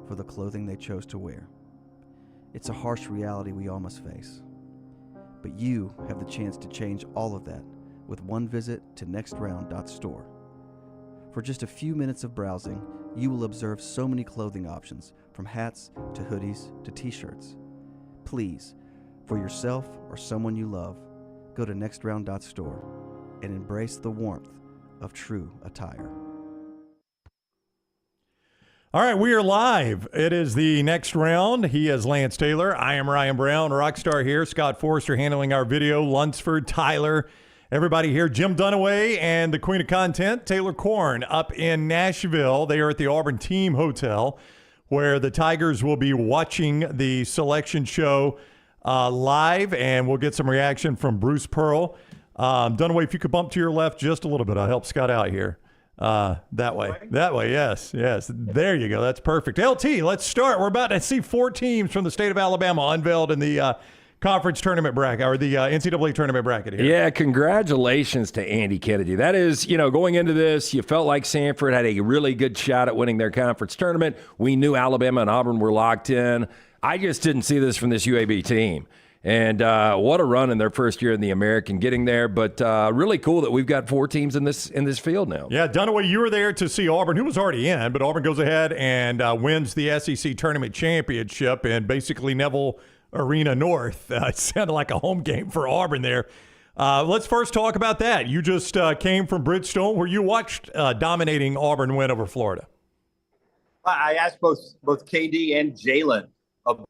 for the clothing they chose to wear. It's a harsh reality we all must face. But you have the chance to change all of that with one visit to nextround.store. For just a few minutes of browsing, you will observe so many clothing options, from hats to hoodies to t-shirts. Please, for yourself or someone you love, go to nextround.store and embrace the warmth of true attire. All right, we are live. It is the next round. He is Lance Taylor. I am Ryan Brown. Rockstar here. Scott Forrester handling our video. Lunsford, Tyler, everybody here. Jim Dunaway and the queen of content, Taylor Korn, up in Nashville. They are at the Auburn Team Hotel, where the Tigers will be watching the selection show live, and we'll get some reaction from Bruce Pearl. Dunaway, if you could bump to your left just a little bit, I'll help Scott out here. That way, yes. There you go. That's perfect. LT, let's start. We're about to see 4 teams from the state of Alabama unveiled in the conference tournament bracket, or the NCAA tournament bracket here. Yeah, congratulations to Andy Kennedy. That is, going into this, you felt like Sanford had a really good shot at winning their conference tournament. We knew Alabama and Auburn were locked in. I just didn't see this from this UAB team. And what a run in their first year in the American getting there. But really cool that we've got 4 teams in this field now. Yeah, Dunaway, you were there to see Auburn, who was already in, but Auburn goes ahead and wins the SEC Tournament Championship in basically Neville Arena North. It sounded like a home game for Auburn there. Let's first talk about that. You just came from Bridgestone, where you watched dominating Auburn win over Florida. I asked both KD and Jalen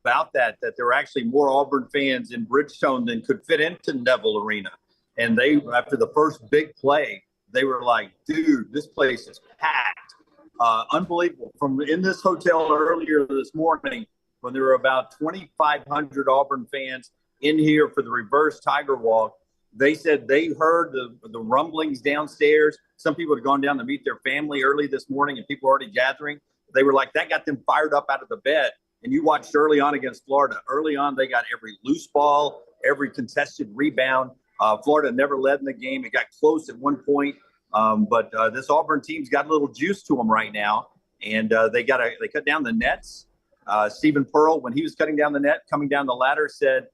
about that there were actually more Auburn fans in Bridgestone than could fit into Neville Arena. And they, after the first big play, they were like, dude, this place is packed. Unbelievable. From in this hotel earlier this morning, when there were about 2,500 Auburn fans in here for the reverse Tiger Walk, they said they heard the rumblings downstairs. Some people had gone down to meet their family early this morning, and people were already gathering. They were like, that got them fired up out of the bed. And you watched early on against Florida. Early on, they got every loose ball, every contested rebound. Florida never led in the game. It got close at one point. But this Auburn team's got a little juice to them right now. And they cut down the nets. Stephen Pearl, when he was cutting down the net, coming down the ladder, said,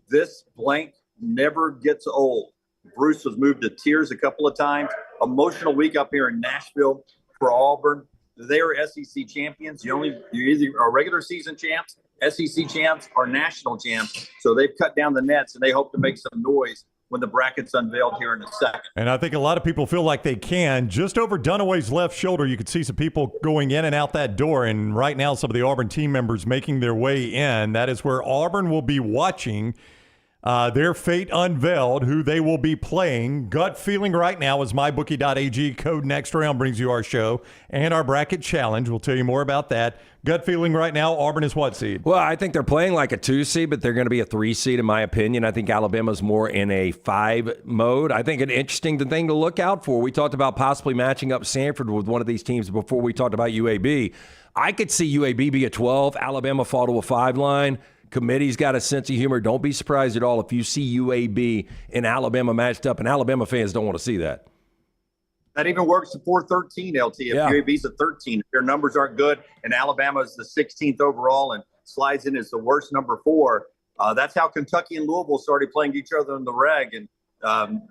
this blank never gets old. Bruce was moved to tears a couple of times. Emotional week up here in Nashville for Auburn. They are SEC champions. You're either are regular season champs, SEC champs, or national champs. So they've cut down the nets, and they hope to make some noise when the bracket's unveiled here in a second. And I think a lot of people feel like they can. Just over Dunaway's left shoulder, you could see some people going in and out that door. And right now, some of the Auburn team members making their way in. That is where Auburn will be watching their fate unveiled, who they will be playing. Gut feeling right now is MyBookie.ag. Code Next Round brings you our show and our bracket challenge. We'll tell you more about that. Gut feeling right now, Auburn is what seed? Well, I think they're playing like a 2 seed, but they're going to be a 3 seed in my opinion. I think Alabama's more in a 5 mode. I think an interesting thing to look out for. We talked about possibly matching up Sanford with one of these teams before we talked about UAB. I could see UAB be a 12, Alabama fall to a 5 line. Committee's got a sense of humor. Don't be surprised at all if you see UAB and Alabama matched up, and Alabama fans don't want to see that. That even works to 4-13, LT. If UAB's a 13, if their numbers aren't good, and Alabama's the 16th overall and slides in as the worst number 4, that's how Kentucky and Louisville started playing each other in the reg, and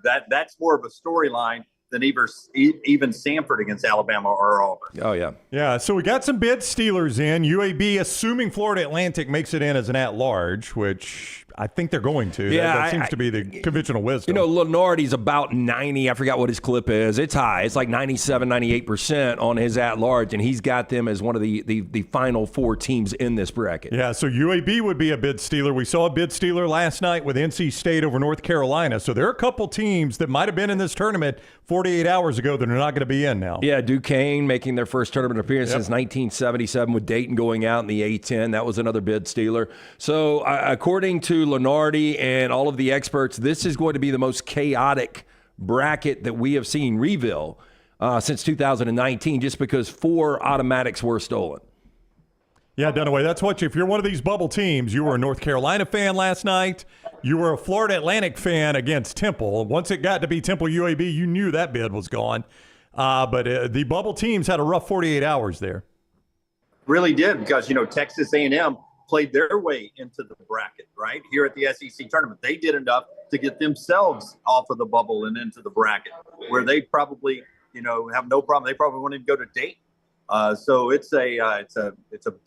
that's more of a storyline than even Sanford against Alabama or Auburn. Oh, yeah. Yeah, so we got some bid stealers in. UAB, assuming Florida Atlantic makes it in as an at-large, which I think they're going to. Yeah, that seems to be the conventional wisdom. Lenardi's about 90. I forgot what his clip is. It's high. It's like 97, 98% on his at-large, and he's got them as one of the final 4 teams in this bracket. Yeah, so UAB would be a bid stealer. We saw a bid stealer last night with NC State over North Carolina. So there are a couple teams that might have been in this tournament 48 hours ago that are not going to be in now. Yeah, Duquesne making their first tournament appearance since 1977 with Dayton going out in the A-10. That was another bid stealer. So according to Lenardi and all of the experts, this is going to be the most chaotic bracket that we have seen reveal since 2019, just because 4 automatics were stolen. Yeah, Dunaway, that's what if you're one of these bubble teams, you were a North Carolina fan last night, you were a Florida Atlantic fan against Temple. Once it got to be Temple UAB, you knew that bid was gone. But the bubble teams had a rough 48 hours there. really did, because Texas A&M played their way into the bracket right here at the SEC tournament. They did enough to get themselves off of the bubble and into the bracket, where they probably have no problem. They probably won't even go to Dayton. So it's a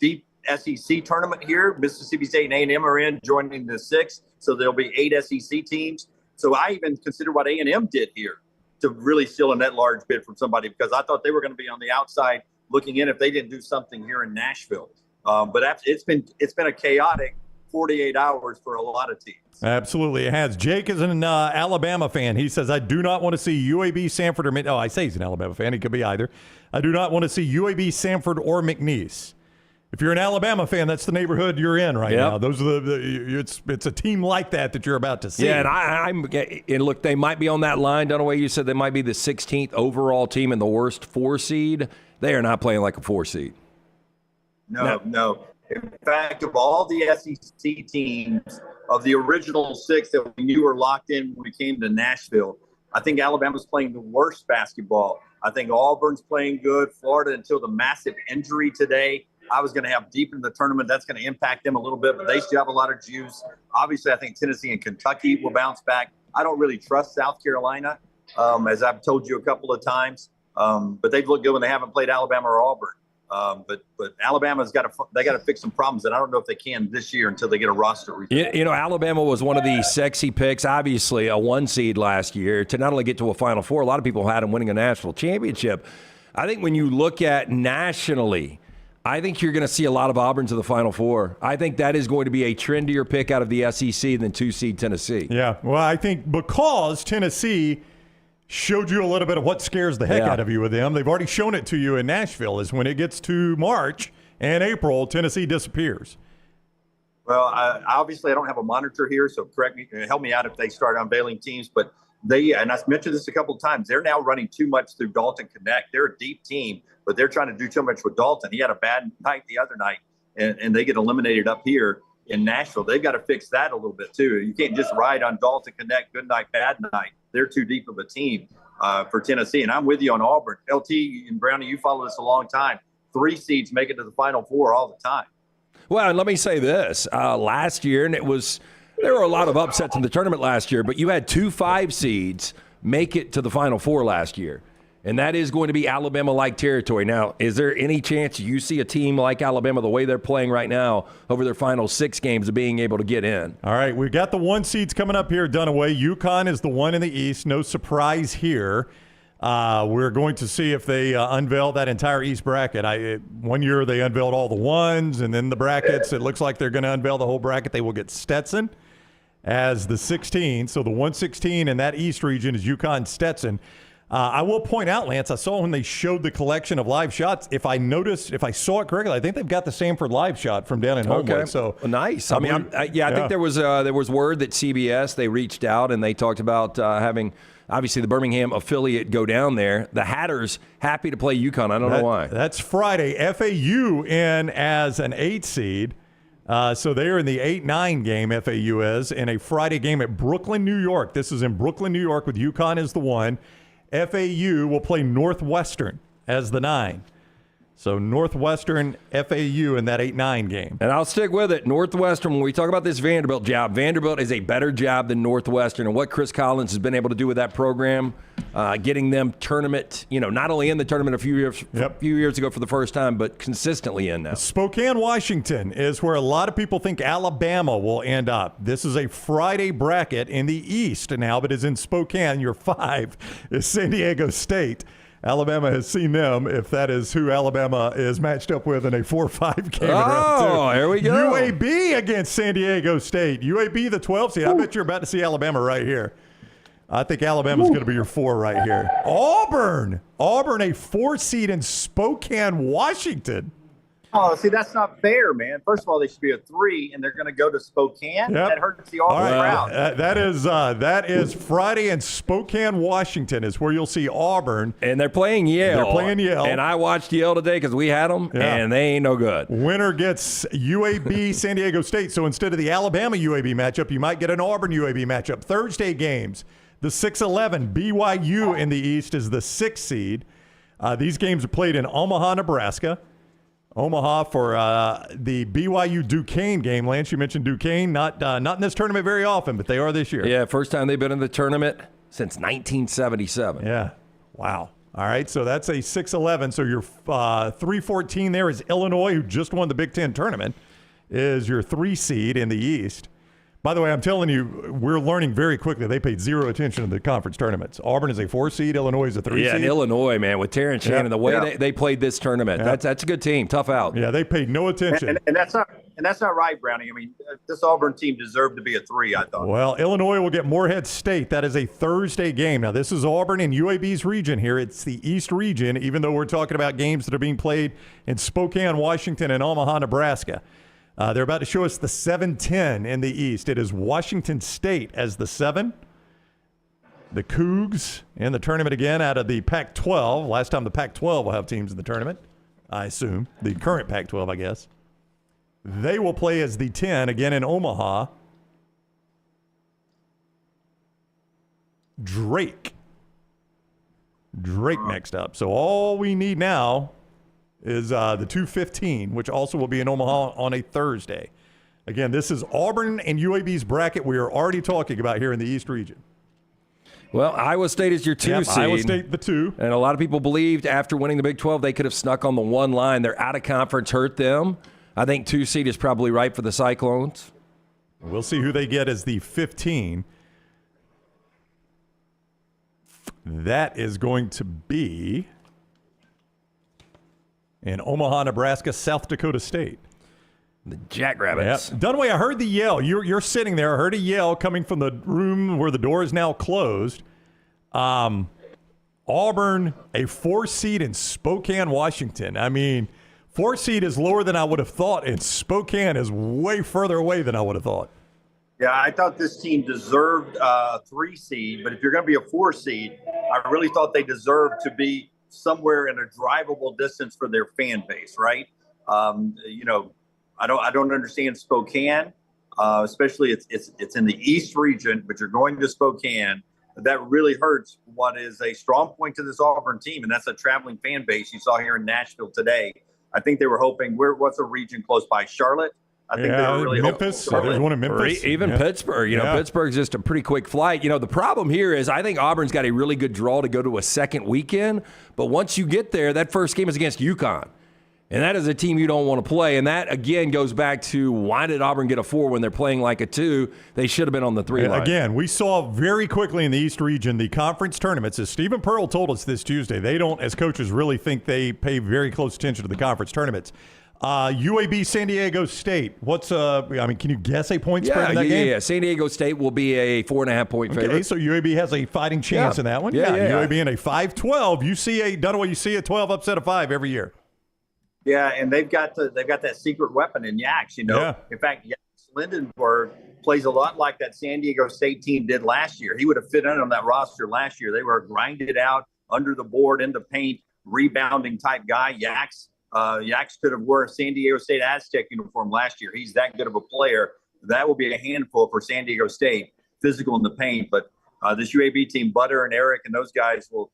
deep SEC tournament here. Mississippi State and A&M are in, joining the 6, so there'll be 8 SEC teams. So I even consider what A&M did here to really steal a net large bid from somebody, because I thought they were going to be on the outside looking in if they didn't do something here in Nashville. But it's been a chaotic 48 hours for a lot of teams. Absolutely, it has. Jake is an Alabama fan. He says, I do not want to see UAB, Sanford, or I say he's an Alabama fan. He could be either. I do not want to see UAB, Sanford, or McNeese. If you're an Alabama fan, that's the neighborhood you're in right now. Those are it's a team like that you're about to see. Yeah, and look, they might be on that line. Dunaway, you said they might be the 16th overall team and the worst 4 seed. They are not playing like a 4 seed. No. In fact, of all the SEC teams, of the original 6 that we knew were locked in when we came to Nashville, I think Alabama's playing the worst basketball. I think Auburn's playing good. Florida, until the massive injury today, I was going to have deep in the tournament. That's going to impact them a little bit, but they still have a lot of juice. Obviously, I think Tennessee and Kentucky will bounce back. I don't really trust South Carolina, as I've told you a couple of times, but they've looked good when they haven't played Alabama or Auburn. But Alabama's got to fix some problems, and I don't know if they can this year until they get a roster reset. Alabama was one of the sexy picks, obviously a 1 seed last year, to not only get to a Final Four. A lot of people had them winning a national championship. I think when you look at nationally, I think you're going to see a lot of Auburn to the Final Four. I think that is going to be a trendier pick out of the SEC than 2 seed Tennessee. Yeah, well, I think because Tennessee showed you a little bit of what scares the heck out of you with them. They've already shown it to you in Nashville. Is when it gets to March and April, Tennessee disappears. Well, obviously I don't have a monitor here, so correct me, help me out if they start unveiling teams. But and I mentioned this a couple of times, they're now running too much through Dalton Connect. They're a deep team, but they're trying to do too much with Dalton. He had a bad night the other night, and they get eliminated up here in Nashville. They've got to fix that a little bit too. You can't just ride on Dalton Connect, good night, bad night. They're too deep of a team for Tennessee. And I'm with you on Auburn. LT and Brownie, you follow this a long time. 3 seeds make it to the Final Four all the time. Well, and let me say this. Last year, and there were a lot of upsets in the tournament last year, but you had 2 5 seeds make it to the Final Four last year. And that is going to be Alabama-like territory. Now, is there any chance you see a team like Alabama, the way they're playing right now, over their final 6 games of being able to get in? All right, we've got the 1 seeds coming up here, Dunaway. UConn is the 1 in the East. No surprise here. We're going to see if they unveil that entire East bracket. One year they unveiled all the 1s, and then the brackets. It looks like they're going to unveil the whole bracket. They will get Stetson as the 16. So the 116 in that East region is UConn Stetson. I will point out, Lance, I saw when they showed the collection of live shots, if I saw it correctly, I think they've got the Sanford live shot from down in Homewood. Okay. So nice. I think there was word that CBS, they reached out and they talked about having, obviously, the Birmingham affiliate go down there. The Hatters happy to play UConn. I don't know why. That's Friday. FAU in as an 8 seed. So they're in the 8-9 game, FAU is, in a Friday game at Brooklyn, New York. This is in Brooklyn, New York, with UConn as the 1. FAU will play Northwestern as the 9. So Northwestern, FAU in that 8-9 game. And I'll stick with it. Northwestern, when we talk about this Vanderbilt job, Vanderbilt is a better job than Northwestern. And what Chris Collins has been able to do with that program, getting them tournament, not only in the tournament a few years ago for the first time, but consistently in now. Spokane, Washington is where a lot of people think Alabama will end up. This is a Friday bracket in the East now, but is in Spokane. Your 5 is San Diego State. Alabama has seen them, if that is who Alabama is matched up with in a 4-5 game. Oh, here we go. UAB against San Diego State. UAB, the 12 seed. I bet you're about to see Alabama right here. I think Alabama's going to be your 4 right here. Auburn, a 4 seed in Spokane, Washington. Oh, see, that's not fair, man. First of all, they should be a 3, and they're going to go to Spokane. Yep. That hurts the Auburn crowd. That is Friday in Spokane, Washington, is where you'll see Auburn. And they're playing Yale. They're playing Yale. And I watched Yale today because we had them, and they ain't no good. Winner gets UAB San Diego State. So instead of the Alabama UAB matchup, you might get an Auburn UAB matchup. Thursday games, the 6-11. BYU in the East is the 6 seed. These games are played in Omaha, Nebraska. Omaha for the BYU Duquesne game. Lance, you mentioned Duquesne, not in this tournament very often, but they are this year. Yeah, first time they've been in the tournament since 1977. Yeah. Wow. All right, so that's a 6-11. So your 3-14 there is Illinois, who just won the Big Ten tournament, is your 3 seed in the East. By the way, I'm telling you, we're learning very quickly. They paid zero attention to the conference tournaments. Auburn is a 4 seed. Illinois is a 3 seed. Yeah, and Illinois, man, with Terrence Shannon, the way they played this tournament, that's a good team. Tough out. Yeah, they paid no attention. And that's not right, Brownie. I mean, this Auburn team deserved to be a 3, I thought. Well, Illinois will get Morehead State. That is a Thursday game. Now, this is Auburn and UAB's region here. It's the East region, even though we're talking about games that are being played in Spokane, Washington, and Omaha, Nebraska. They're about to show us the 7-10 in the East. It is Washington State as the 7. The Cougs in the tournament again out of the Pac-12. Last time the Pac-12 will have teams in the tournament, I assume. The current Pac-12, I guess. They will play as the 10 again in Omaha. Drake next up. So all we need now is the 2-15, which also will be in Omaha on a Thursday. Again, this is Auburn and UAB's bracket we are already talking about here in the East region. Well, Iowa State is your 2 seed. Iowa State, the 2. And a lot of people believed after winning the Big 12 they could have snuck on the 1 line. Their out-of-conference hurt them. I think 2 seed is probably right for the Cyclones. We'll see who they get as the 15. That is going to be in Omaha, Nebraska, South Dakota State. The Jackrabbits. Yep. Dunaway, I heard the yell. You're sitting there. I heard a yell coming from the room where the door is now closed. Auburn, a 4 seed in Spokane, Washington. I mean, 4 seed is lower than I would have thought, and Spokane is way further away than I would have thought. Yeah, I thought this team deserved a 3 seed, but if you're going to be a 4 seed, I really thought they deserved to be somewhere in a drivable distance for their fan base, right? I don't understand Spokane, especially it's in the East region, but you're going to Spokane. That really hurts what is a strong point to this Auburn team, and that's a traveling fan base you saw here in Nashville today. I think they were hoping, what's a region close by? Charlotte? I think they were really Memphis. hoping. There's one in Memphis. Or even Pittsburgh. Pittsburgh's just a pretty quick flight. The problem here is I think Auburn's got a really good draw to go to a second weekend. But once you get there, that first game is against UConn. And that is a team you don't want to play. And that, again, goes back to why did Auburn get a 4 when they're playing like a 2? They should have been on the 3 line. Again, we saw very quickly in the East region the conference tournaments. As Stephen Pearl told us this Tuesday, they don't, as coaches, really think they pay very close attention to the conference tournaments. UAB San Diego State. Can you guess a point spread in that game? Yeah. San Diego State will be a 4.5-point favorite. Okay, so UAB has a fighting chance in that one. Yeah. UAB in a 5-12. You see a 12 upset of 5 every year. Yeah, and they've got that secret weapon in Yax. Yeah. In fact, Yax Lindenberg plays a lot like that San Diego State team did last year. He would have fit in on that roster last year. They were a grinded out, under the board, in the paint, rebounding type guy. Yax could have worn a San Diego State Aztec uniform last year. He's that good of a player. That will be a handful for San Diego State, physical in the paint. But this UAB team, Butter and Eric and those guys will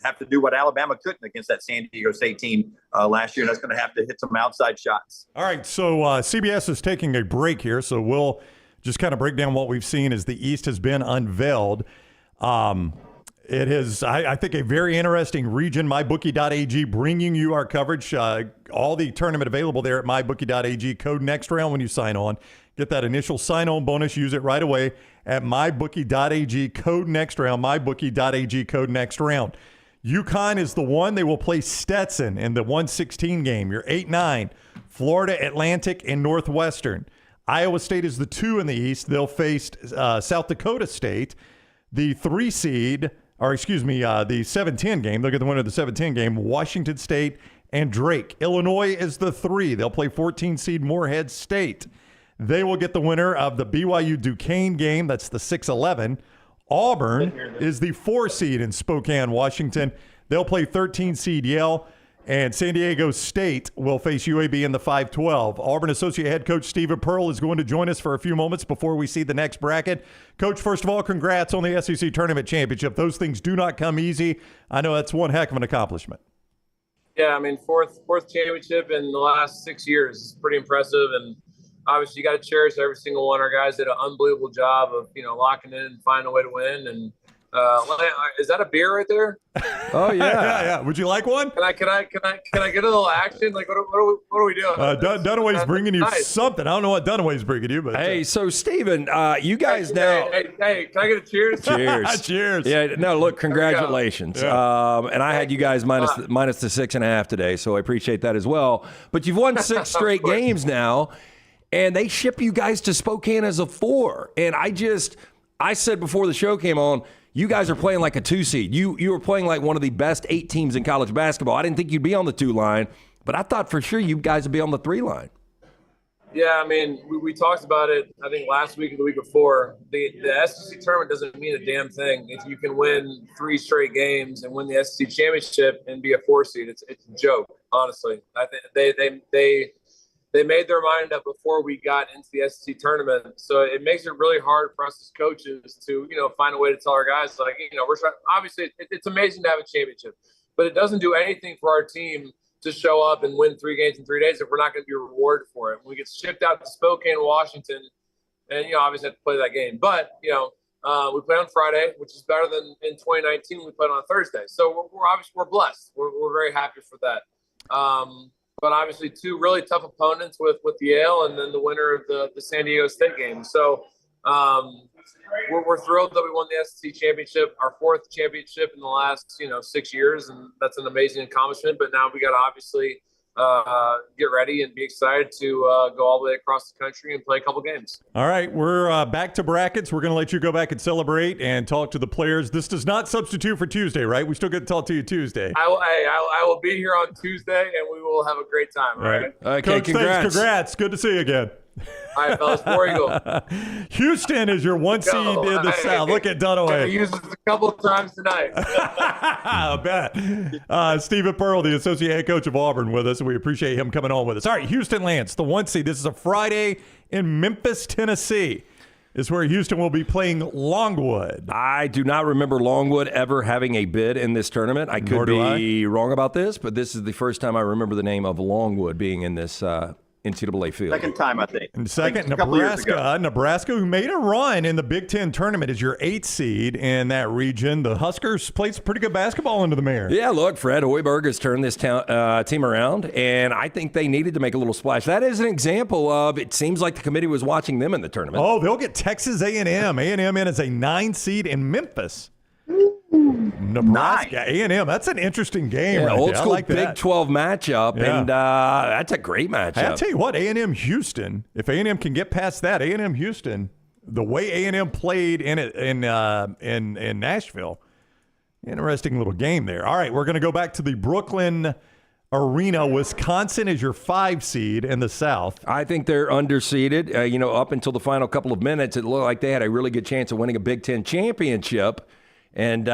have to do what Alabama couldn't against that San Diego State team last year. That's going to have to hit some outside shots. All right, so CBS is taking a break here, so we'll just kind of break down what we've seen as the East has been unveiled. It is, I think, a very interesting region. MyBookie.ag bringing you our coverage. All the tournament available there at MyBookie.ag. Code next round when you sign on. Get that initial sign-on bonus. Use it right away at MyBookie.ag. Code next round. MyBookie.ag. Code next round. UConn is the one. They will play Stetson in the 116 game. You're 8-9. Florida Atlantic and Northwestern. Iowa State is the 2 in the East. They'll face South Dakota State. The 3 seed, the 7-10 game. They'll get the winner of the 7-10 game. Washington State and Drake. Illinois is the 3. They'll play 14 seed Morehead State. They will get the winner of the BYU Duquesne game. That's the 6-11. Auburn is the 4 seed in Spokane, Washington. They'll play 13 seed Yale. And San Diego State will face UAB in the 5-12. Auburn Associate Head Coach Stephen Pearl is going to join us for a few moments before we see the next bracket. Coach, first of all, congrats on the SEC Tournament Championship. Those things do not come easy. I know that's one heck of an accomplishment. Yeah, I mean, fourth championship in the last 6 years is pretty impressive, and obviously you got to cherish every single one. Our guys did an unbelievable job of locking in and finding a way to win. And is that a beer right there? Oh yeah. Would you like one? Can I get a little action? Like what are we doing? Dunaway's bringing you something. I don't know what Dunaway's bringing you, but hey, so Steven, you guys now. Hey, can I get a cheers? Cheers. Cheers. Yeah, no, look, congratulations. Yeah. And I had you guys minus the 6.5 today, so I appreciate that as well. But you've won 6 straight games now, and they ship you guys to Spokane as a 4. And I said before the show came on, you guys are playing like a 2 seed. You were playing like one of the best 8 teams in college basketball. I didn't think you'd be on the 2 line, but I thought for sure you guys would be on the 3 line. Yeah, I mean, we talked about it, I think, last week or the week before. The SEC tournament doesn't mean a damn thing. If you can win 3 straight games and win the SEC championship and be a 4 seed, it's a joke, honestly. I think they made their mind up before we got into the SEC tournament. So it makes it really hard for us as coaches to, find a way to tell our guys, like, we're trying. Obviously, it's amazing to have a championship, but it doesn't do anything for our team to show up and win 3 games in 3 days if we're not going to be rewarded for it. When we get shipped out to Spokane, Washington, and, obviously have to play that game. But, we play on Friday, which is better than in 2019 we played on Thursday. So we're blessed. We're very happy for that. But obviously 2 really tough opponents with Yale and then the winner of the San Diego State game. So we're thrilled that we won the SEC championship, our 4th championship in the last 6 years, and that's an amazing accomplishment. But now we got to obviously get ready and be excited to go all the way across the country and play a couple games. All right, we're back to brackets. We're going to let you go back and celebrate and talk to the players. This does not substitute for Tuesday, right? We still get to talk to you Tuesday. I will be here on Tuesday, and we will have a great time. All right. Okay, Coach, congrats. Thanks, congrats. Good to see you again. All right, fellas, War Eagle. Houston is your 1 seed in the South. Look at Dunaway. I used this a couple of times tonight. I bet. Stephen Pearl, the associate head coach of Auburn, with us. We appreciate him coming on with us. All right, Houston Lance, the 1 seed. This is a Friday in Memphis, Tennessee. Is where Houston will be playing Longwood. I do not remember Longwood ever having a bid in this tournament. I could be wrong about this, but this is the first time I remember the name of Longwood being in this NCAA field. Second time, I think. And second, Nebraska, who made a run in the Big Ten tournament, is your 8th seed in that region. The Huskers played some pretty good basketball into the mare. Yeah, look, Fred Hoiberg has turned this team around, and I think they needed to make a little splash. That is an example of, it seems like the committee was watching them in the tournament. Oh, they'll get Texas A&M. A&M in as a 9 seed in Memphis. Nebraska, A&M. That's an interesting game. Yeah, right old there. school like Big 12 matchup, and that's a great matchup. I'll tell you what, A&M Houston. If A&M can get past that, A&M Houston, the way A&M played in Nashville, interesting little game there. All right, we're going to go back to the Brooklyn Arena. Wisconsin is your 5 seed in the South. I think they're underseeded. Up until the final couple of minutes, it looked like they had a really good chance of winning a Big Ten championship. And,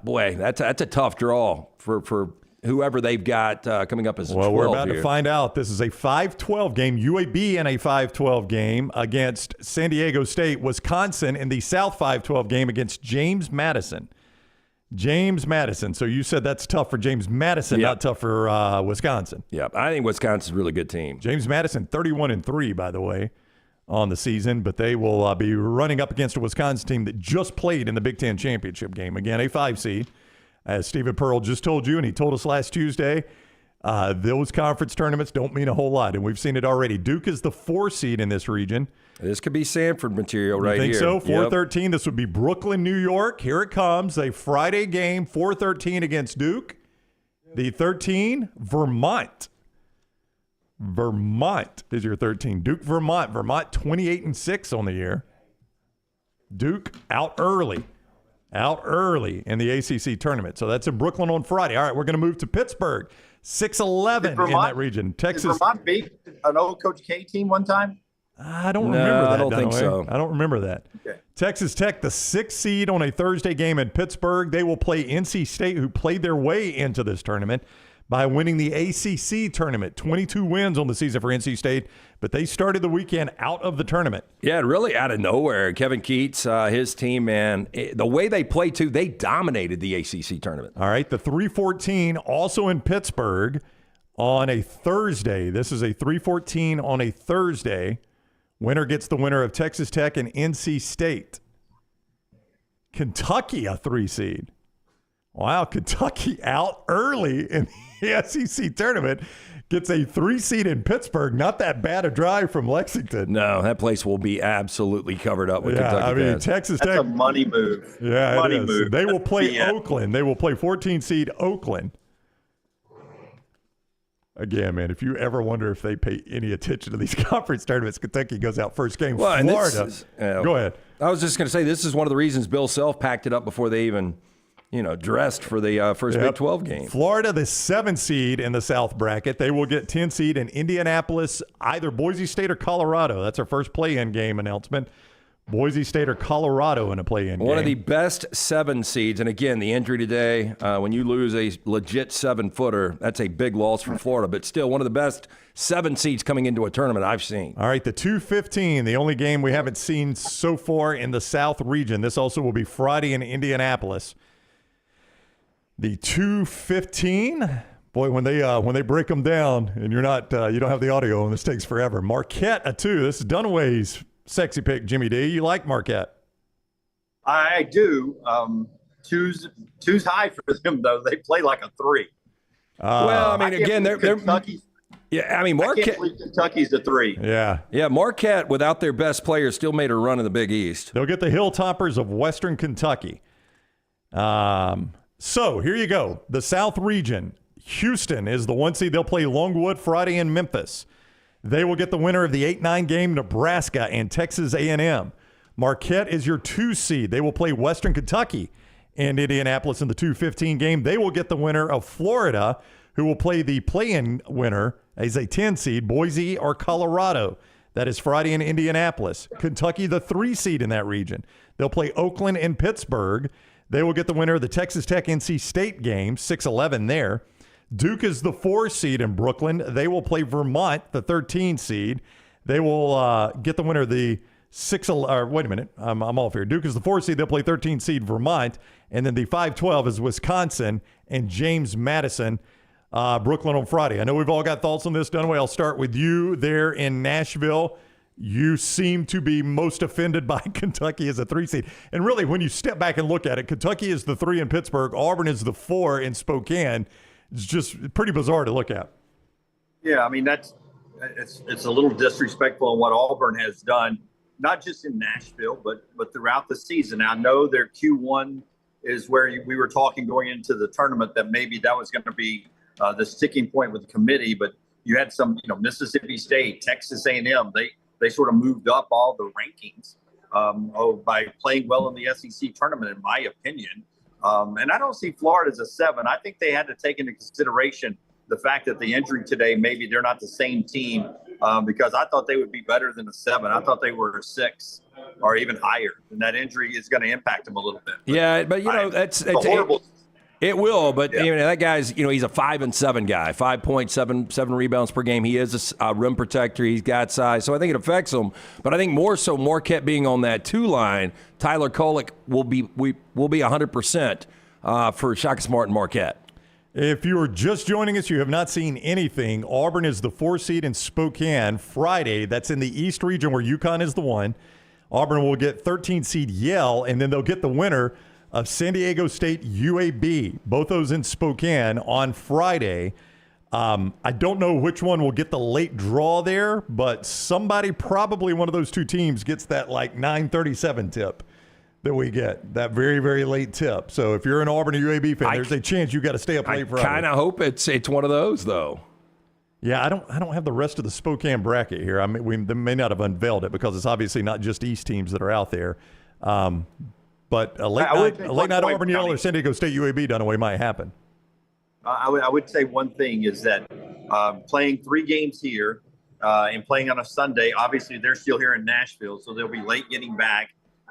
boy, that's a tough draw for whoever they've got coming up as a 12 Well, we're about here. to find out. This is a 5-12 game, UAB in a 5-12 game against San Diego State, Wisconsin in the South 5-12 game against James Madison. So you said that's tough for James Madison, not tough for Wisconsin. Yeah, I think Wisconsin's a really good team. James Madison, 31-3, by the way, on the season, but they will be running up against a Wisconsin team that just played in the Big Ten championship game. Again, a 5 seed, as Stephen Pearl just told you, and he told us last Tuesday. Those conference tournaments don't mean a whole lot, and we've seen it already. Duke is the 4 seed in this region. This could be Sanford material right here. You think so? 4-13. This would be Brooklyn, New York. Here it comes. A Friday game, 4-13 against Duke. The 13, Vermont. Vermont is your 13. Duke, Vermont. Vermont 28-6 on the year. Duke out early in the ACC tournament. So that's in Brooklyn on Friday. All right, we're going to move to Pittsburgh. 6-11 in that region. Texas. Did Vermont beat an old Coach K team one time? I don't remember that. I don't think so. I don't remember that. Okay. Texas Tech, the 6th seed on a Thursday game in Pittsburgh. They will play NC State, who played their way into this tournament. by winning the ACC tournament. 22 wins on the season for NC State, but they started the weekend out of the tournament. Yeah, really out of nowhere. Kevin Keats, his team, man, the way they played, too, they dominated the ACC tournament. All right, the 314 also in Pittsburgh on a Thursday. This is a 314 on a Thursday. Winner gets the winner of Texas Tech and NC State. Kentucky, a 3 seed. Wow, Kentucky out early in the SEC tournament, gets a 3 seed in Pittsburgh. Not that bad a drive from Lexington. No, that place will be absolutely covered up with Kentucky I mean, fans. Texas That's Tech. a money move. Yeah, money it is. move. They will play Yeah. Oakland. They will play 14 seed Oakland. Again, man, if you ever wonder if they pay any attention to these conference tournaments, Kentucky goes out first game. Well, and this Florida. is, Go ahead. I was just going to say, this is one of the reasons Bill Self packed it up before they even, dressed for the first Big 12 game. Florida, the 7 seed in the South bracket. They will get 10 seed in Indianapolis, either Boise State or Colorado. That's our first play-in game announcement. Boise State or Colorado in a play-in game. One of the best 7 seeds. And again, the injury today, when you lose a legit 7-footer, that's a big loss for Florida. But still, one of the best 7 seeds coming into a tournament I've seen. All right, the 215, the only game we haven't seen so far in the South region. This also will be Friday in Indianapolis. The 215, boy, when they break them down, and you're not, you don't have the audio, and this takes forever. Marquette, a 2. This is Dunaway's sexy pick, Jimmy D. You like Marquette? I do. Two's high for them, though. They play like a 3. Well, I mean, again, they're Kentucky. yeah. I mean, I Marquette. can't believe Kentucky's a 3. Yeah. Marquette, without their best players, still made a run in the Big East. They'll get the Hilltoppers of Western Kentucky. So here you go. The South region. Houston is the 1 seed. They'll play Longwood Friday in Memphis. They will get the winner of the 8-9 game, Nebraska and Texas A&M. Marquette is your 2 seed. They will play Western Kentucky and Indianapolis in the 2-15 game. They will get the winner of Florida, who will play the play-in winner as a 10 seed, Boise or Colorado. That is Friday in Indianapolis. Kentucky, the 3 seed in that region. They'll play Oakland and Pittsburgh. They will get the winner of the Texas Tech NC State game, 6-11 there. Duke is the 4 seed in Brooklyn. They will play Vermont, the 13 seed. They will get the winner of the 6. Wait a minute, I'm off here. Duke is the 4 seed. They'll play 13 seed Vermont, and then the 5-12 is Wisconsin and James Madison, Brooklyn on Friday. I know we've all got thoughts on this, Dunaway. I'll start with you there in Nashville. You seem to be most offended by Kentucky as a 3 seed. And really, when you step back and look at it, Kentucky is the 3 in Pittsburgh. Auburn is the 4 in Spokane. It's just pretty bizarre to look at. Yeah, I mean, it's a little disrespectful in what Auburn has done, not just in Nashville, but throughout the season. I know their Q1 is where we were talking going into the tournament that maybe that was going to be the sticking point with the committee, but you had some, Mississippi State, Texas A&M, they sort of moved up all the rankings by playing well in the SEC tournament, in my opinion. And I don't see Florida as a 7. I think they had to take into consideration the fact that the injury today, maybe they're not the same team, because I thought they would be better than a 7. I thought they were a 6 or even higher, and that injury is going to impact them a little bit. But that's horrible. It will, but that guy's, he's a 5-7 guy, 5.7 rebounds per game. He is a rim protector. He's got size, so I think it affects him. But I think more so, Marquette being on that 2 line, Tyler Kolek will be 100% for Shaka Smart and Marquette. If you are just joining us, you have not seen anything. Auburn is the 4 seed in Spokane Friday. That's in the East region where UConn is the 1. Auburn will get 13 seed Yale, and then they'll get the winner of San Diego State UAB, both those in Spokane on Friday. I don't know which one will get the late draw there, but somebody, probably one of those 2 teams, gets that like 9:37 tip that we get, that very, very late tip. So if you're an Auburn or UAB fan, there's a chance you got to stay up late Friday. I kind of hope it's one of those, though. Yeah, I don't have the rest of the Spokane bracket here. I mean, they may not have unveiled it because it's obviously not just East teams that are out there. But a late night Auburn Yale or San Diego State UAB Dunaway might happen. I would say one thing is that playing 3 games here and playing on a Sunday, obviously they're still here in Nashville, so they'll be late getting back.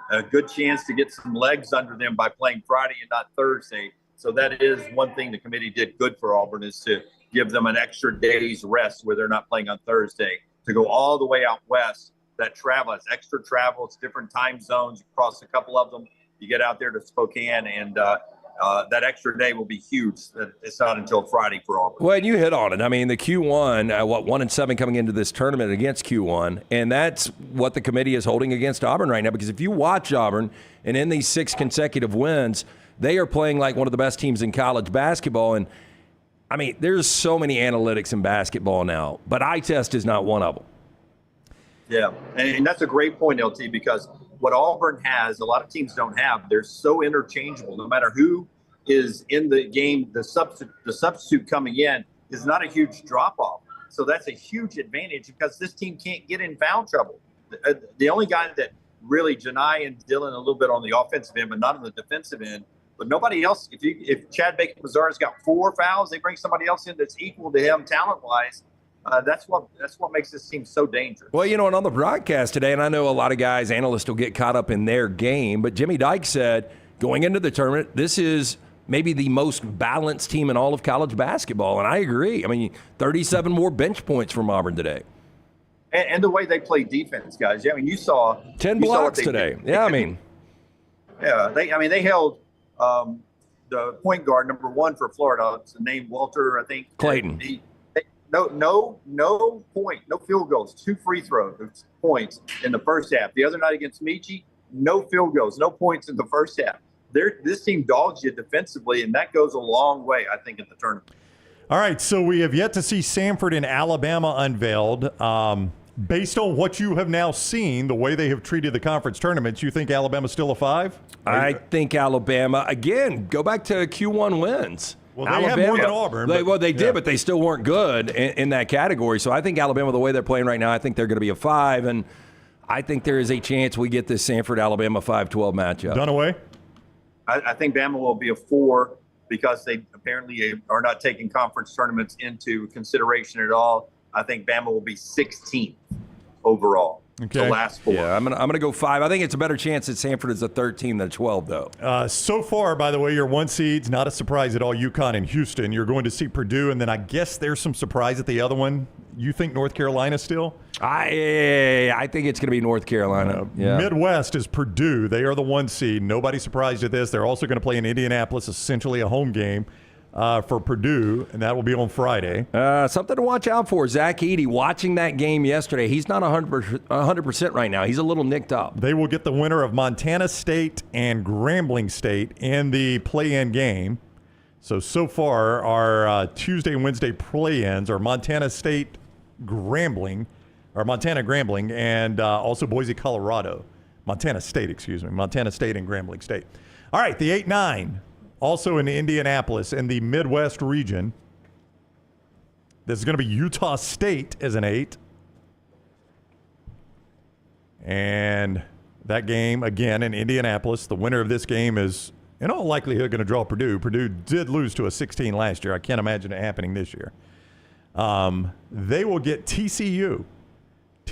A good chance to get some legs under them by playing Friday and not Thursday. So that is one thing the committee did good for Auburn, is to give them an extra day's rest where they're not playing on Thursday, to go all the way out west. That travel, it's extra travel. It's different time zones. You cross a couple of them. You get out there to Spokane, and that extra day will be huge. It's not until Friday for Auburn. Well, and you hit on it. I mean, the Q1, 1-7 coming into this tournament against Q1, and that's what the committee is holding against Auburn right now. Because if you watch Auburn, and in these 6 consecutive wins, they are playing like one of the best teams in college basketball. And I mean, there's so many analytics in basketball now, but eye test is not one of them. Yeah, and that's a great point, LT, because what Auburn has, a lot of teams don't have. They're so interchangeable. No matter who is in the game, the substitute coming in is not a huge drop-off. So that's a huge advantage because this team can't get in foul trouble. The only guy that really, Janai and Dylan, a little bit on the offensive end, but not on the defensive end. But nobody else, if Chad Baker-Mazara's got 4 fouls, they bring somebody else in that's equal to him talent-wise. That's what makes this team so dangerous. Well, and on the broadcast today, and I know a lot of guys, analysts will get caught up in their game, but Jimmy Dykes said going into the tournament, this is maybe the most balanced team in all of college basketball, and I agree. I mean, 37 more bench points from Auburn today. And the way they play defense, guys. I mean, you saw 10 blocks today. Yeah, I mean. Yeah, they held the point guard, number 1 for Florida, it's named Walter, I think. Clayton. No point, no field goals, 2 free throw points in the first half. The other night against Michi, no field goals, no points in the first half. This team dogs you defensively, and that goes a long way, I think, in the tournament. All right, so we have yet to see Sanford and Alabama unveiled. Based on what you have now seen, the way they have treated the conference tournaments, you think Alabama's still a 5? I think Alabama, again, go back to Q1 wins. Well, they have more than Auburn. They did, but they still weren't good in that category. So I think Alabama, the way they're playing right now, I think they're going to be a 5. And I think there is a chance we get this Sanford-Alabama 5-12 matchup. Dunaway? I think Bama will be a 4 because they apparently are not taking conference tournaments into consideration at all. I think Bama will be 16th overall. Okay. The last 4. Yeah, I'm gonna go 5. I think it's a better chance that Sanford is a 13 than a 12, though. So far, by the way, your 1 seeds, not a surprise at all, UConn and Houston. You're going to see Purdue, and then I guess there's some surprise at the other one. You think North Carolina still? I think it's going to be North Carolina. Yeah. Midwest is Purdue. They are the 1 seed. Nobody surprised at this. They're also going to play in Indianapolis, essentially a home game for Purdue, and that will be on Friday. Something to watch out for. Zach Edey, watching that game yesterday, he's not 100% right now. He's a little nicked up. They will get the winner of Montana State and Grambling State in the play-in game. So far, our Tuesday and Wednesday play-ins are Montana State, Grambling, and also Boise, Colorado. Montana State and Grambling State. All right, the 8-9. Also in Indianapolis in the Midwest region. This is going to be Utah State as an 8. And that game, again, in Indianapolis. The winner of this game is, in all likelihood, going to draw Purdue. Purdue did lose to a 16 last year. I can't imagine it happening this year. They will get TCU,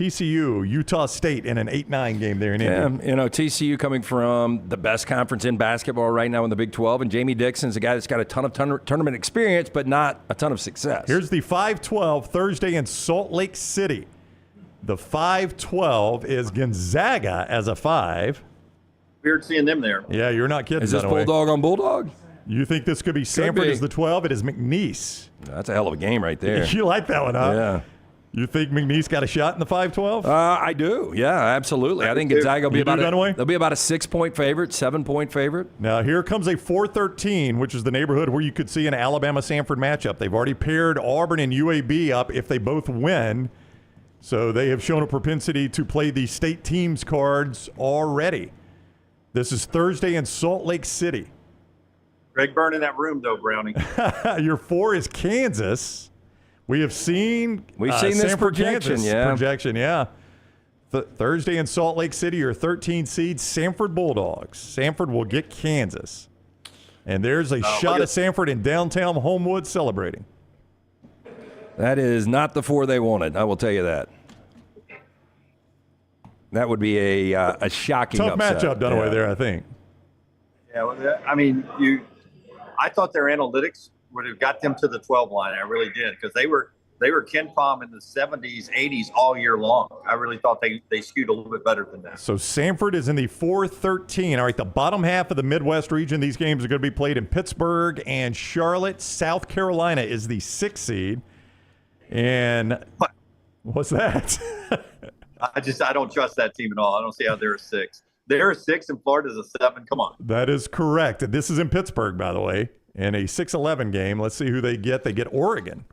Utah State in an 8-9 game there in Indy. TCU coming from the best conference in basketball right now in the Big 12, and Jamie Dixon's a guy that's got a ton of tournament experience, but not a ton of success. Here's the 5-12 Thursday in Salt Lake City. The 5-12 is Gonzaga as a 5. Weird seeing them there. Yeah, you're not kidding. Is this Bulldog on Bulldog? You think this could be Sanford as the 12? It is McNeese. That's a hell of a game right there. You like that one, huh? Yeah. You think McNeese got a shot in the 5-12? I do. Yeah, absolutely. I think Gonzaga will be about they'll be about a 6-point favorite, 7-point favorite. Now here comes a 4-13, which is the neighborhood where you could see an Alabama-Sanford matchup. They've already paired Auburn and UAB up if they both win. So they have shown a propensity to play the state teams cards already. This is Thursday in Salt Lake City. Greg Byrne in that room, though, Brownie. Your 4 is Kansas. We've seen this projection, yeah. Thursday in Salt Lake City, your 13 seed Sanford Bulldogs. Sanford will get Kansas. And there's a shot at Sanford in downtown Homewood celebrating. That is not the 4 they wanted, I will tell you that. That would be a shocking tough upset. matchup, Dunaway, there, I think. Yeah, I mean, I thought their analytics would have got them to the 12 line. I really did, because they were Ken Pom in the 70s, 80s all year long. I really thought they skewed a little bit better than that. So Sanford is in the 4-13. All right, the bottom half of the Midwest region. These games are going to be played in Pittsburgh and Charlotte. South Carolina is the 6th seed. And what's that? I don't trust that team at all. I don't see how they're a 6. They're a 6 and Florida's a 7. Come on. That is correct. This is in Pittsburgh, by the way, in a 6-11 game. Let's see who they get. They get Oregon.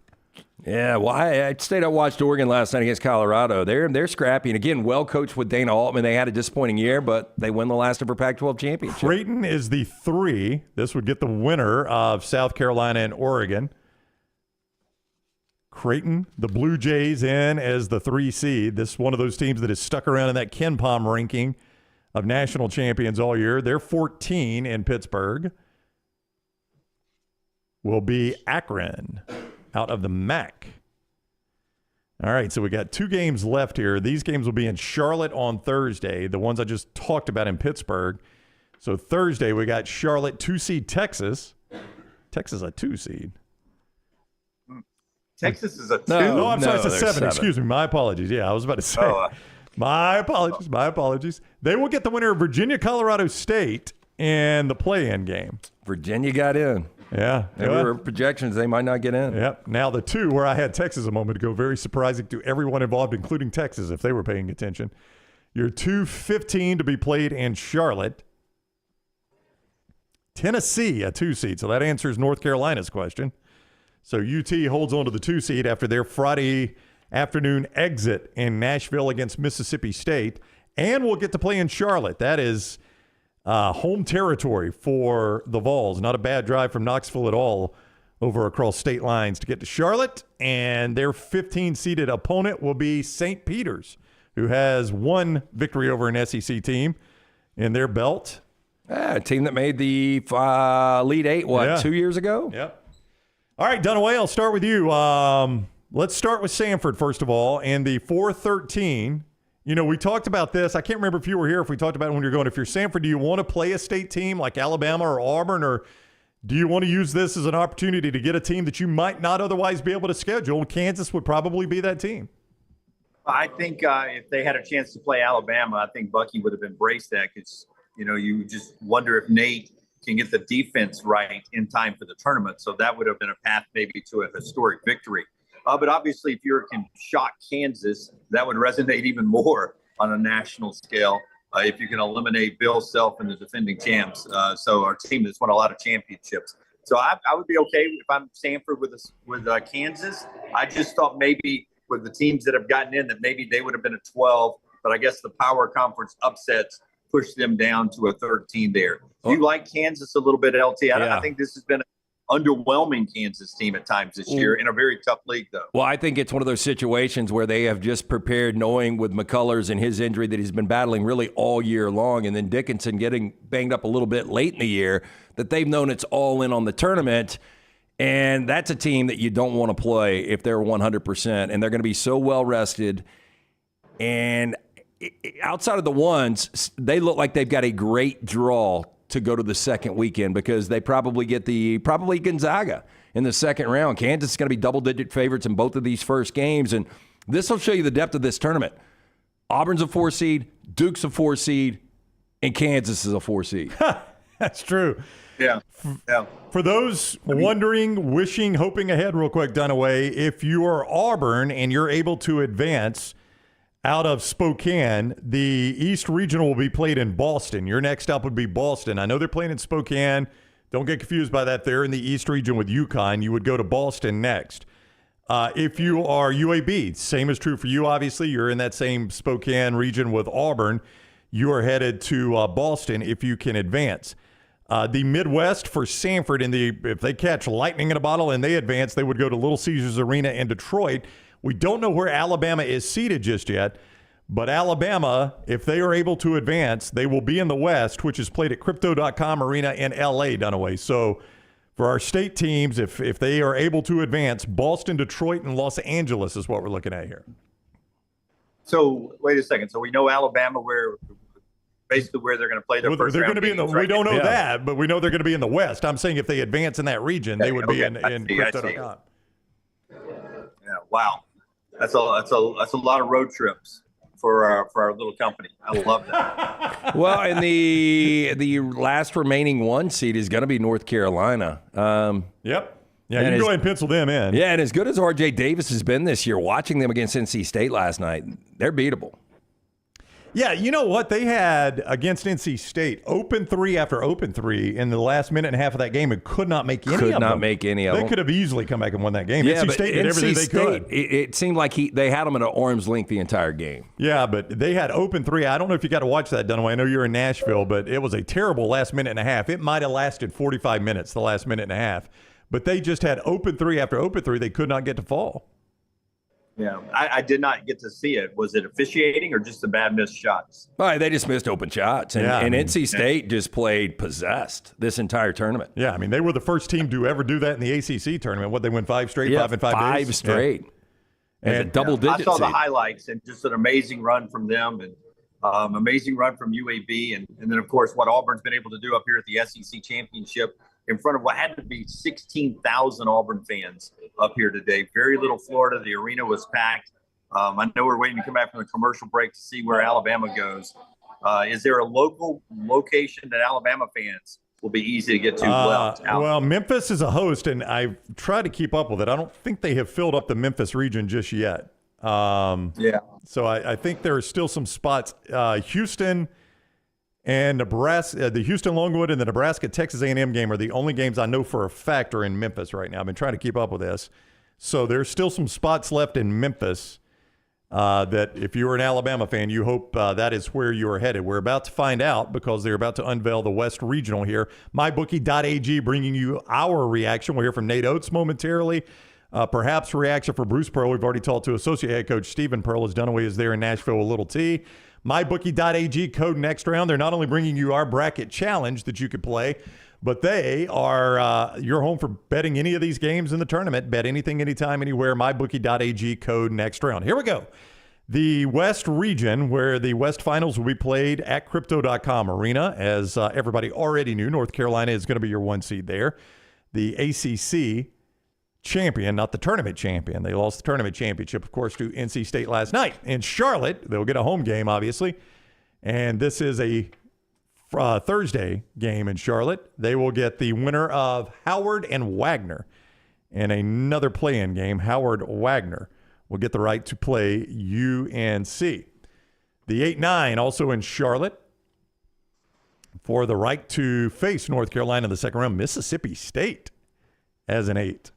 Yeah, well, I stayed up, watched Oregon last night against Colorado. They're scrappy, and again, well coached with Dana Altman. They had a disappointing year, but they win the last ever Pac-12 championship. Creighton is the 3. This would get the winner of South Carolina and Oregon. Creighton, the Blue Jays, in as the 3 seed. This is one of those teams that has stuck around in that Ken Pom ranking of national champions all year. They're 14 in Pittsburgh. Will be Akron out of the MAC. All right, so we got 2 games left here. These games will be in Charlotte on Thursday, the ones I just talked about in Pittsburgh. So Thursday, we got Charlotte, 2 seed Texas. Texas a 2 seed. Texas is a 2. No, I'm sorry, No, it's a they're 7. 7. Excuse me, my apologies. Yeah, I was about to say. My apologies. They will get the winner of Virginia, Colorado State in the play-in game. Virginia got in. Yeah. There were projections they might not get in. Yep. Now the 2 where I had Texas a moment ago, very surprising to everyone involved, including Texas, if they were paying attention. Your 2-15 to be played in Charlotte. Tennessee, a 2 seed. So that answers North Carolina's question. So UT holds on to the 2 seed after their Friday afternoon exit in Nashville against Mississippi State. And we'll get to play in Charlotte. That is home territory for the Vols. Not a bad drive from Knoxville at all over across state lines to get to Charlotte. And their 15-seeded opponent will be St. Peter's, who has 1 victory over an SEC team in their belt. A team that made the Elite 8, 2 years ago? Yep. All right, Dunaway, I'll start with you. Let's start with Sanford, first of all, and the 4-13. You know, we talked about this. I can't remember if you were here, if we talked about it when you're going. If you're Sanford, do you want to play a state team like Alabama or Auburn, or do you want to use this as an opportunity to get a team that you might not otherwise be able to schedule? Kansas would probably be that team. I think if they had a chance to play Alabama, I think Bucky would have embraced that, because, you know, you just wonder if Nate can get the defense right in time for the tournament. So that would have been a path maybe to a historic victory. But obviously, if you can shock Kansas, that would resonate even more on a national scale if you can eliminate Bill Self and the defending champs. So our team that's won a lot of championships. So I would be okay if I'm Sanford with Kansas. I just thought maybe with the teams that have gotten in that maybe they would have been a 12, but I guess the power conference upsets pushed them down to a 13 there. Do you like Kansas a little bit, LT? I think this has been an underwhelming Kansas team at times this year in a very tough league, though. Well, I think it's one of those situations where they have just prepared, knowing with McCullers and his injury that he's been battling really all year long, and then Dickinson getting banged up a little bit late in the year, that they've known it's all in on the tournament. And that's a team that you don't want to play if they're 100%, and they're going to be so well rested. And outside of the ones, they look like they've got a great draw to go to the second weekend, because they probably get probably Gonzaga in the second round. Kansas is going to be double-digit favorites in both of these first games, and this will show you the depth of this tournament. Auburn's a 4 seed, Duke's a 4 seed, and Kansas is a 4 seed. That's true. Yeah. For those wondering, wishing, hoping ahead real quick, Dunaway, if you are Auburn and you're able to advance out of Spokane, the East Regional will be played in Boston. Your next up would be Boston. I know they're playing in Spokane. Don't get confused by that. They're in the East Region with UConn. You would go to Boston next. If you are UAB, same is true for you, obviously. You're in that same Spokane region with Auburn. You are headed to Boston if you can advance. The Midwest for Sanford, if they catch lightning in a bottle and they advance, they would go to Little Caesars Arena in Detroit. We don't know where Alabama is seated just yet, but Alabama, if they are able to advance, they will be in the West, which is played at Crypto.com Arena in L.A., Dunaway. So for our state teams, if they are able to advance, Boston, Detroit, and Los Angeles is what we're looking at here. So wait a second. So we know Alabama, where basically where they're going to play their Well, first they're round going to be in the. games, We right? don't know Yeah. that, but we know they're going to be in the West. I'm saying if they advance in that region, they would be Okay, in I see. Crypto.com. Yeah, wow, that's a lot of road trips for our little company. I love that. Well, and the last remaining 1 seed is going to be North Carolina. Yep. Yeah, And you can as- go ahead and pencil them in. Yeah, and as good as R.J. Davis has been this year, watching them against NC State last night, they're beatable. Yeah, you know what? They had against NC State open 3 after open 3 in the last minute and a half of that game and could not make any of them. Could not make any of They them. could have easily come back and won that game. Yeah, NC but State did everything they could. It seemed like they had them at an arm's length the entire game. Yeah, but they had open 3. I don't know if you got to watch that, Dunaway. I know you're in Nashville, but it was a terrible last minute and a half. It might have lasted 45 minutes, the last minute and a half. But they just had open 3 after open 3. They could not get to fall. Yeah, I did not get to see it. Was it officiating or just the bad missed shots? All right, they just missed open shots. And, Yeah, I and mean- NC State just played possessed this entire tournament. Yeah, I mean, they were the first team to ever do that in the ACC tournament. What, they win 5 straight, Yeah, 5 in 5 days? straight. Yeah. And a double-digit I saw the seed. highlights and just an amazing run from them and amazing run from UAB. And then, of course, what Auburn's been able to do up here at the SEC Championship in front of what had to be 16,000 Auburn fans up here today. Very little Florida. The arena was packed. I know we're waiting to come back from the commercial break to see where Alabama goes. Is there a local location that Alabama fans will be easy to get to? Well, Memphis is a host, and I've tried to keep up with it. I don't think they have filled up the Memphis region just yet. Yeah. So I think there are still some spots. Houston and Nebraska, the Houston Longwood and the Nebraska Texas A&M game are the only games I know for a fact are in Memphis right now. I've been trying to keep up with this. So there's still some spots left in Memphis that if you're an Alabama fan, you hope that is where you are headed. We're about to find out because they're about to unveil the West Regional here. MyBookie.ag bringing you our reaction. We'll hear from Nate Oats momentarily. Perhaps reaction for Bruce Pearl. We've already talked to Associate Head Coach Stephen Pearl, as Dunaway is there in Nashville, a little T. MyBookie.ag, code next round. They're not only bringing you our bracket challenge that you could play, but they are your home for betting any of these games in the tournament. Bet anything, anytime, anywhere. MyBookie.ag, code next round. Here we go. The West region, where the West Finals will be played at Crypto.com Arena. As everybody already knew, North Carolina is going to be your 1 seed there. The ACC champion, not the tournament champion. They lost the tournament championship, of course, to NC State last night. In Charlotte, they'll get a home game, obviously. And this is a Thursday game in Charlotte. They will get the winner of Howard and Wagner. And another play-in game, Howard-Wagner, will get the right to play UNC. The 8-9 also in Charlotte for the right to face North Carolina in the second round. Mississippi State as an 8.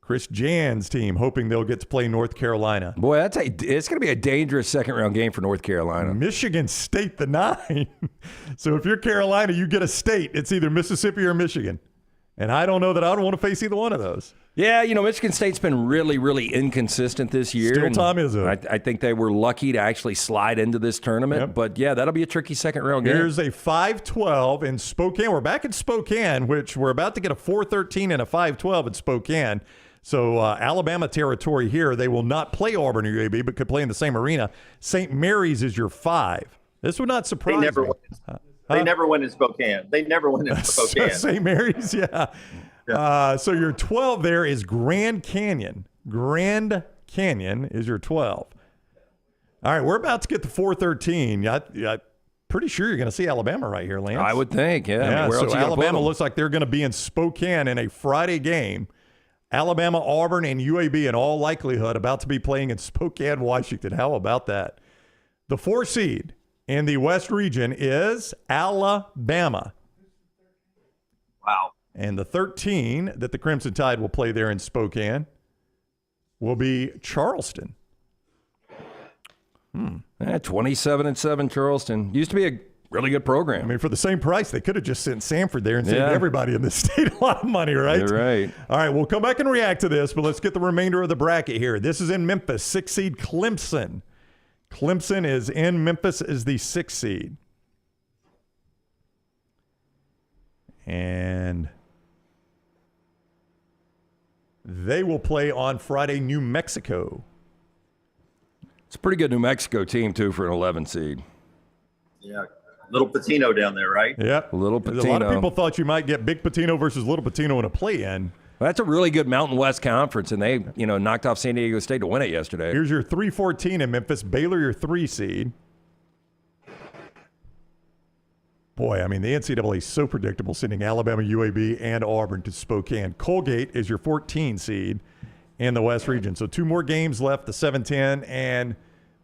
Chris Jan's team hoping they'll get to play North Carolina. Boy, it's going to be a dangerous second-round game for North Carolina. Michigan State, the 9. So if you're Carolina, you get a state. It's either Mississippi or Michigan. And I don't know that I would want to face either one of those. Yeah, Michigan State's been really, really inconsistent this year. Still and Tom Izzo. I think they were lucky to actually slide into this tournament. Yep. But, yeah, that'll be a tricky second-round game. Here's a 5-12 in Spokane. We're back in Spokane, which we're about to get a 4-13 and a 5-12 in Spokane. So Alabama territory here. They will not play Auburn or UAB, but could play in the same arena. St. Mary's is your 5. This would not surprise me. They never win in Spokane. They never win in Spokane. St. Mary's, yeah. So your 12 there is Grand Canyon. Grand Canyon is your 12. All right, we're about to get to 4-13. I'm pretty sure you're going to see Alabama right here, Lance. I would think, yeah. I mean, where so else you gonna put Alabama them? looks like they're going to be in Spokane in a Friday game. Alabama, Auburn, and UAB in all likelihood about to be playing in Spokane, Washington. How about that? The 4 seed in the West region is Alabama. Wow. And the 13 that the Crimson Tide will play there in Spokane will be Charleston. 27-7 Charleston. Used to be a really good program. I mean, for the same price, they could have just sent Sanford there and saved Yeah. everybody in the state a lot of money, right? You're right. All right, we'll come back and react to this, but let's get the remainder of the bracket here. This is in Memphis, 6 seed Clemson. Clemson is in Memphis as the 6 seed. And they will play on Friday, New Mexico. It's a pretty good New Mexico team, too, for an 11 seed. Yeah. Little Patino down there, right? Yep. Little Patino. A lot of people thought you might get Big Patino versus Little Patino in a play-in. Well, that's a really good Mountain West conference, and they, knocked off San Diego State to win it yesterday. Here's your 3-14 in Memphis. Baylor, your 3 seed. Boy, I mean, the NCAA is so predictable, sending Alabama, UAB, and Auburn to Spokane. Colgate is your 14 seed in the West region. So 2 more games left, the 7-10 and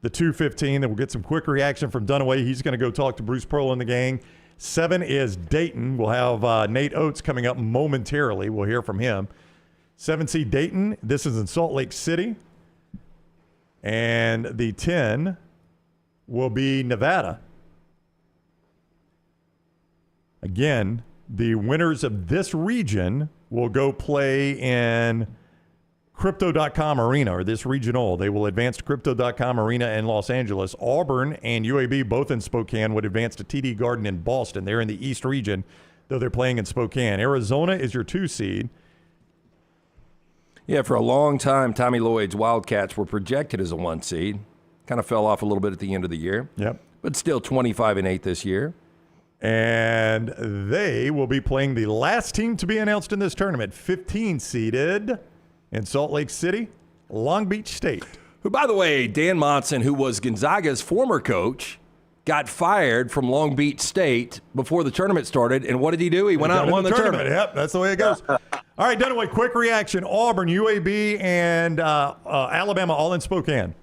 the 2-15. Then we'll get some quick reaction from Dunaway. He's going to go talk to Bruce Pearl and the gang. 7 is Dayton. We'll have Nate Oats coming up momentarily. We'll hear from him. 7 seed Dayton. This is in Salt Lake City. And the 10 will be Nevada. Again, the winners of this region will go play in Crypto.com Arena, or this regional. They will advance to Crypto.com Arena in Los Angeles. Auburn and UAB, both in Spokane, would advance to TD Garden in Boston. They're in the East region, though they're playing in Spokane. Arizona is your 2 seed. Yeah, for a long time, Tommy Lloyd's Wildcats were projected as a 1 seed. Kind of fell off a little bit at the end of the year. Yep. But still 25-8 this year. And they will be playing the last team to be announced in this tournament, 15 seeded in Salt Lake City, Long Beach State. Who, by the way, Dan Monson, who was Gonzaga's former coach, got fired from Long Beach State before the tournament started. And what did he do? He went out and won the tournament. Yep, that's the way it goes. All right, Dunaway, quick reaction. Auburn, UAB, and Alabama all in Spokane.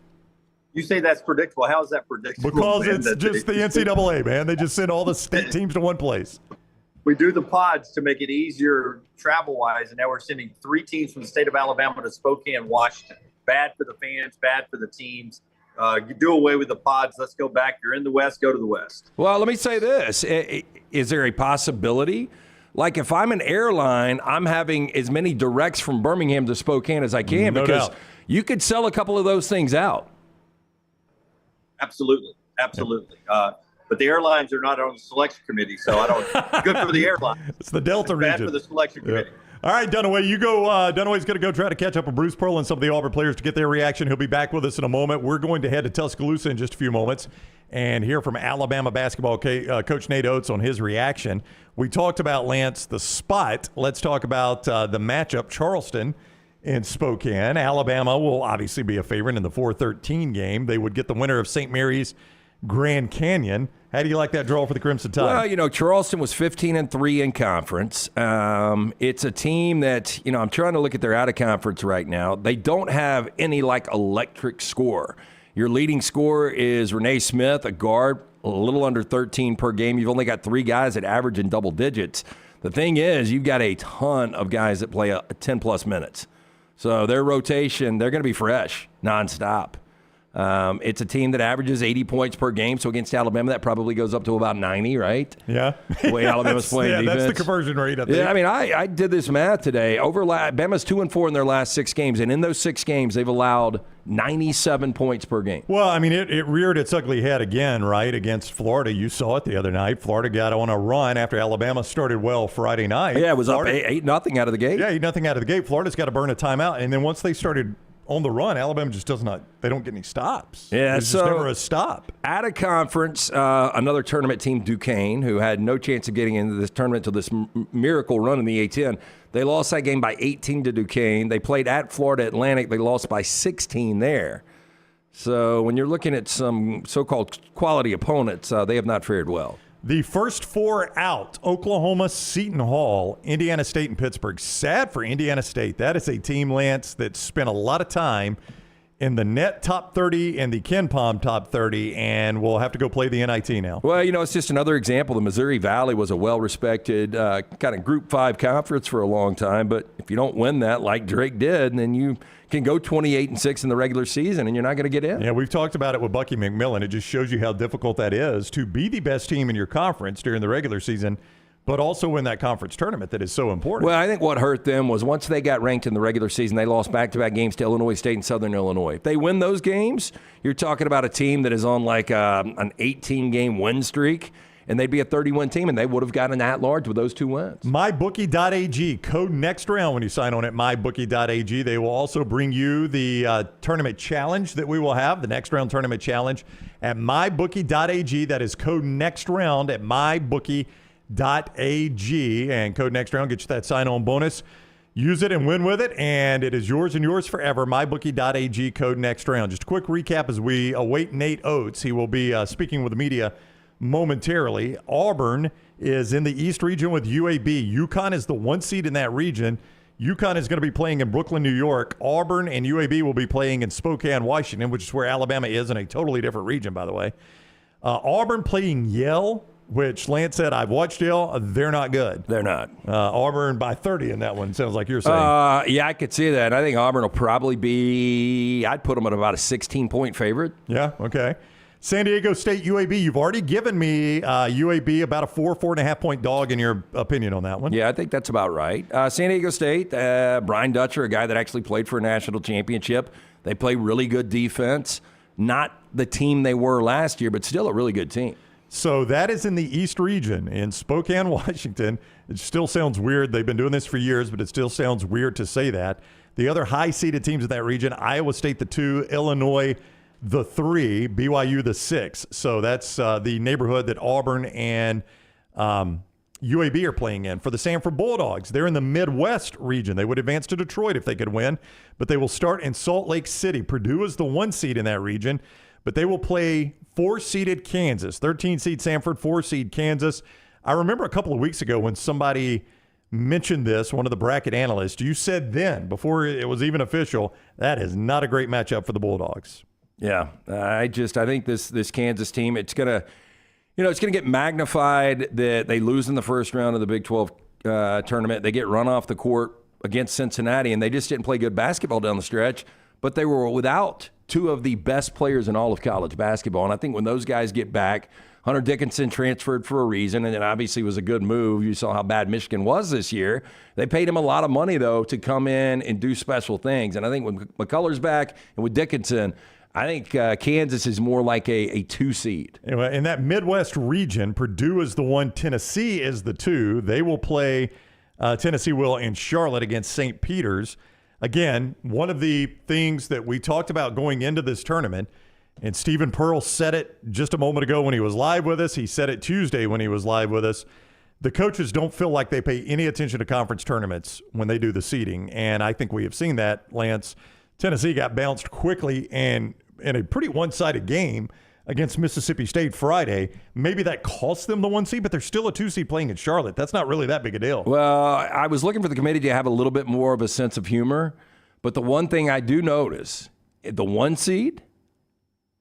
You say that's predictable. How is that predictable? Because it's just the NCAA, man. They just send all the state teams to one place. We do the pods to make it easier travel-wise, and now we're sending 3 teams from the state of Alabama to Spokane, Washington. Bad for the fans, bad for the teams. You do away with the pods. Let's go back. You're in the West, go to the West. Well, let me say this. Is there a possibility? Like if I'm an airline, I'm having as many directs from Birmingham to Spokane as I can, because you could sell a couple of those things out. Absolutely. But the airlines are not on the selection committee, so I don't. Good for the airlines. It's the Delta region. Bad for the selection committee. All right, Dunaway, you go. Dunaway's going to go try to catch up with Bruce Pearl and some of the Auburn players to get their reaction. He'll be back with us in a moment. We're going to head to Tuscaloosa in just a few moments and hear from Alabama basketball coach Nate Oats on his reaction. We talked about, Lance, the spot. Let's talk about the matchup, Charleston in Spokane. Alabama will obviously be a favorite in the 4-13 game. They would get the winner of St. Mary's Grand Canyon. How do you like that draw for the Crimson Tide? Well, Charleston was 15-3 in conference. It's a team that, I'm trying to look at their out-of-conference right now. They don't have any, electric score. Your leading scorer is Renee Smith, a guard, a little under 13 per game. You've only got 3 guys that average in double digits. The thing is, you've got a ton of guys that play 10-plus minutes. So their rotation, they're going to be fresh, nonstop. It's a team that averages 80 points per game. So against Alabama, that probably goes up to about 90, right? Yeah. The way Alabama's playing defense. That's the conversion rate, I think. Yeah, I mean, I did this math today. Bama's 2-4 in their last 6 games. And in those 6 games, they've allowed 97 points per game. Well, I mean, it reared its ugly head again, right, against Florida. You saw it the other night. Florida got on a run after Alabama started well Friday night. Yeah, it was Florida, up 8-0 out of the gate. Yeah, 8-0 out of the gate. Florida's got to burn a timeout. And then once they started on the run, Alabama just they don't get any stops. Yeah, There's just never a stop. Out of conference, another tournament team, Duquesne, who had no chance of getting into this tournament until this miracle run in the A10. They lost that game by 18 to Duquesne. They played at Florida Atlantic. They lost by 16 there. So when you're looking at some so-called quality opponents, they have not fared well. The first 4 out, Oklahoma, Seton Hall, Indiana State, and Pittsburgh. Sad for Indiana State. That is a team, Lance, that spent a lot of time in the net top 30 and the Ken Pom top 30, and will have to go play the NIT now. Well, it's just another example. The Missouri Valley was a well-respected kind of Group 5 conference for a long time, but if you don't win that like Drake did, then you can go 28-6 in the regular season, and you're not going to get in. Yeah, we've talked about it with Bucky McMillan. It just shows you how difficult that is to be the best team in your conference during the regular season, but also win that conference tournament that is so important. Well, I think what hurt them was once they got ranked in the regular season, they lost back-to-back games to Illinois State and Southern Illinois. If they win those games, you're talking about a team that is on an 18-game win streak, and they'd be a 30-win team, and they would have gotten at-large with those 2 wins. MyBookie.ag, code next round when you sign on at MyBookie.ag. They will also bring you the tournament challenge that we will have, the next round tournament challenge at MyBookie.ag. That is code next round at MyBookie.ag, and code next round gets you that sign-on bonus. Use it and win with it, and it is yours and yours forever. MyBookie.ag, code next round. Just a quick recap as we await Nate Oats. He will be speaking with the media momentarily. Auburn is in the East region with UAB. UConn is the 1 seed in that region. UConn is going to be playing in Brooklyn, New York. Auburn and UAB will be playing in Spokane, Washington, which is where Alabama is, in a totally different region, by the way. Auburn playing Yale, which Lance said, I've watched Yale. They're not good. They're not. Auburn by 30 in that one, sounds like you're saying. Yeah, I could see that. I think Auburn will probably be, I'd put them at about a 16-point favorite. Yeah, okay. San Diego State, UAB. You've already given me UAB about a 4.5 point dog in your opinion on that one. Yeah, I think that's about right. San Diego State, Brian Dutcher, a guy that actually played for a national championship. They play really good defense. Not the team they were last year, but still a really good team. So that is in the East region in Spokane, Washington. It still sounds weird. They've been doing this for years, but it still sounds weird to say that. The other high-seeded teams in that region, Iowa State the 2, Illinois the 3, BYU the 6. So that's the neighborhood that Auburn and UAB are playing in. For the Sanford Bulldogs, they're in the Midwest region. They would advance to Detroit if they could win, but they will start in Salt Lake City. Purdue is the 1 seed in that region, but they will play 4-seeded Kansas, 13-seed Sanford, 4-seed Kansas. I remember a couple of weeks ago when somebody mentioned this, one of the bracket analysts, you said then, before it was even official, that is not a great matchup for the Bulldogs. Yeah, I think this Kansas team, it's gonna get magnified that they lose in the first round of the Big 12 tournament. They get run off the court against Cincinnati, and they just didn't play good basketball down the stretch. But they were without 2 of the best players in all of college basketball. And I think when those guys get back, Hunter Dickinson transferred for a reason, and it obviously was a good move. You saw how bad Michigan was this year. They paid him a lot of money, though, to come in and do special things. And I think when McCullough's back and with Dickinson, I think Kansas is more like a 2 seed. Anyway, in that Midwest region, Purdue is the 1, Tennessee is the 2. They will play, Tennessee will, in Charlotte against St. Peter's. Again, one of the things that we talked about going into this tournament, and Stephen Pearl said it just a moment ago when he was live with us. He said it Tuesday when he was live with us. The coaches don't feel like they pay any attention to conference tournaments when they do the seeding, and I think we have seen that, Lance. Tennessee got bounced quickly and in a pretty one-sided game against Mississippi State Friday. Maybe that cost them the 1 seed, but they're still a 2 seed playing in Charlotte. That's not really that big a deal. Well, I was looking for the committee to have a little bit more of a sense of humor, but the one thing I do notice, the 1 seed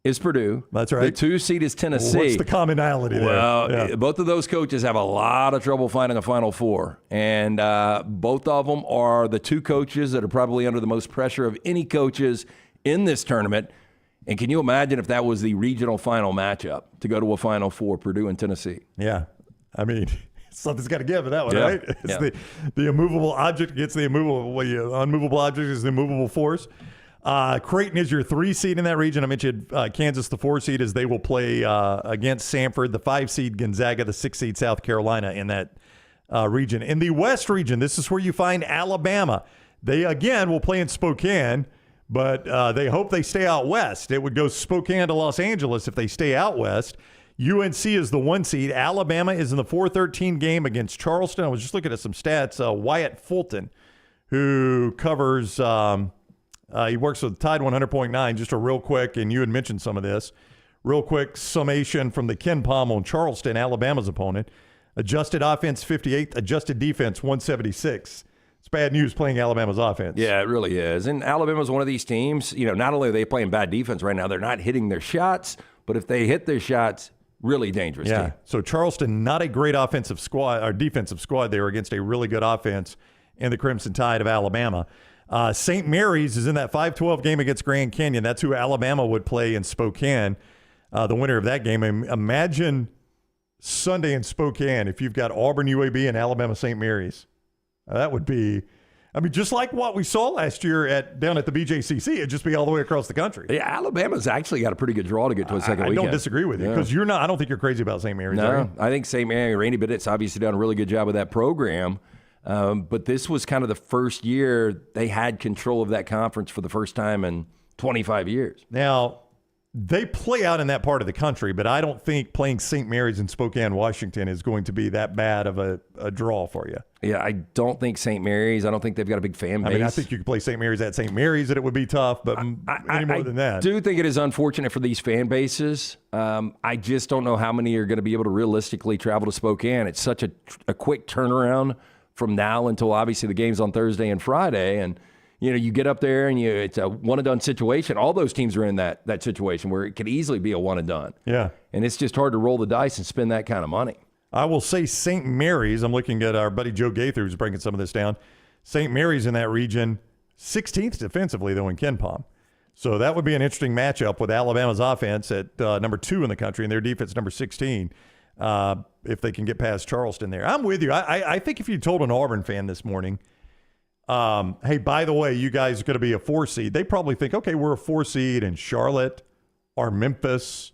is Purdue. That's right. The 2 seed is Tennessee. What's the commonality there? Well, both of those coaches have a lot of trouble finding a Final Four, and both of them are the 2 coaches that are probably under the most pressure of any coaches in this tournament. And can you imagine if that was the regional final matchup to go to a Final Four, Purdue and Tennessee? Yeah. I mean, something's got to give in that one, right? It's the immovable object against the immovable. Unmovable object is the immovable force. Creighton is your 3 seed in that region. I mentioned Kansas, the 4 seed, as they will play against Sanford, the 5 seed Gonzaga, the 6 seed South Carolina in that region. In the West region, this is where you find Alabama. They, again, will play in Spokane, but they hope they stay out west. It would go Spokane to Los Angeles if they stay out west. UNC is the 1 seed. Alabama is in the 4-13 game against Charleston. I was just looking at some stats. Wyatt Fulton, who covers, he works with Tide 100.9, just a real quick, and you had mentioned some of this, real quick summation from the Ken Palm on Charleston, Alabama's opponent. Adjusted offense 58th, adjusted defense 176. It's bad news playing Alabama's offense. Yeah, it really is. And Alabama's one of these teams, not only are they playing bad defense right now, they're not hitting their shots, but if they hit their shots, really dangerous team. So Charleston, not a great offensive squad or defensive squad there against a really good offense in the Crimson Tide of Alabama. St. Mary's is in that 5-12 game against Grand Canyon. That's who Alabama would play in Spokane, the winner of that game. Imagine Sunday in Spokane if you've got Auburn, UAB, and Alabama St. Mary's. That would be I mean, just like what we saw last year down at the BJCC, it'd just be all the way across the country. Yeah, Alabama's actually got a pretty good draw to get to a second weekend. I don't disagree with you because you're not. I don't think you're crazy about St. Mary's. No, I think St. Mary, Randy Bennett's obviously done a really good job with that program. But this was kind of the first year they had control of that conference for the first time in 25 years. Now, they play out in that part of the country, but I don't think playing St. Mary's in Spokane, Washington is going to be that bad of a draw for you. Yeah, I don't think St. Mary's. I don't think they've got a big fan base. I mean, I think you could play St. Mary's at St. Mary's and it would be tough, but any more than that. I do think it is unfortunate for these fan bases. I just don't know how many are going to be able to realistically travel to Spokane. It's such a quick turnaround from now until obviously the game's on Thursday and Friday. And, you get up there and it's a one-and-done situation. All those teams are in that situation where it could easily be a one-and-done. Yeah. And it's just hard to roll the dice and spend that kind of money. I will say St. Mary's, I'm looking at our buddy Joe Gaither who's breaking some of this down. St. Mary's in that region, 16th defensively, though, in KenPom. So that would be an interesting matchup with Alabama's offense at number 2 in the country and their defense number 16 if they can get past Charleston there. I'm with you. I think if you told an Auburn fan this morning, hey, by the way, you guys are going to be a 4 seed, they probably think, okay, we're a 4 seed in Charlotte or Memphis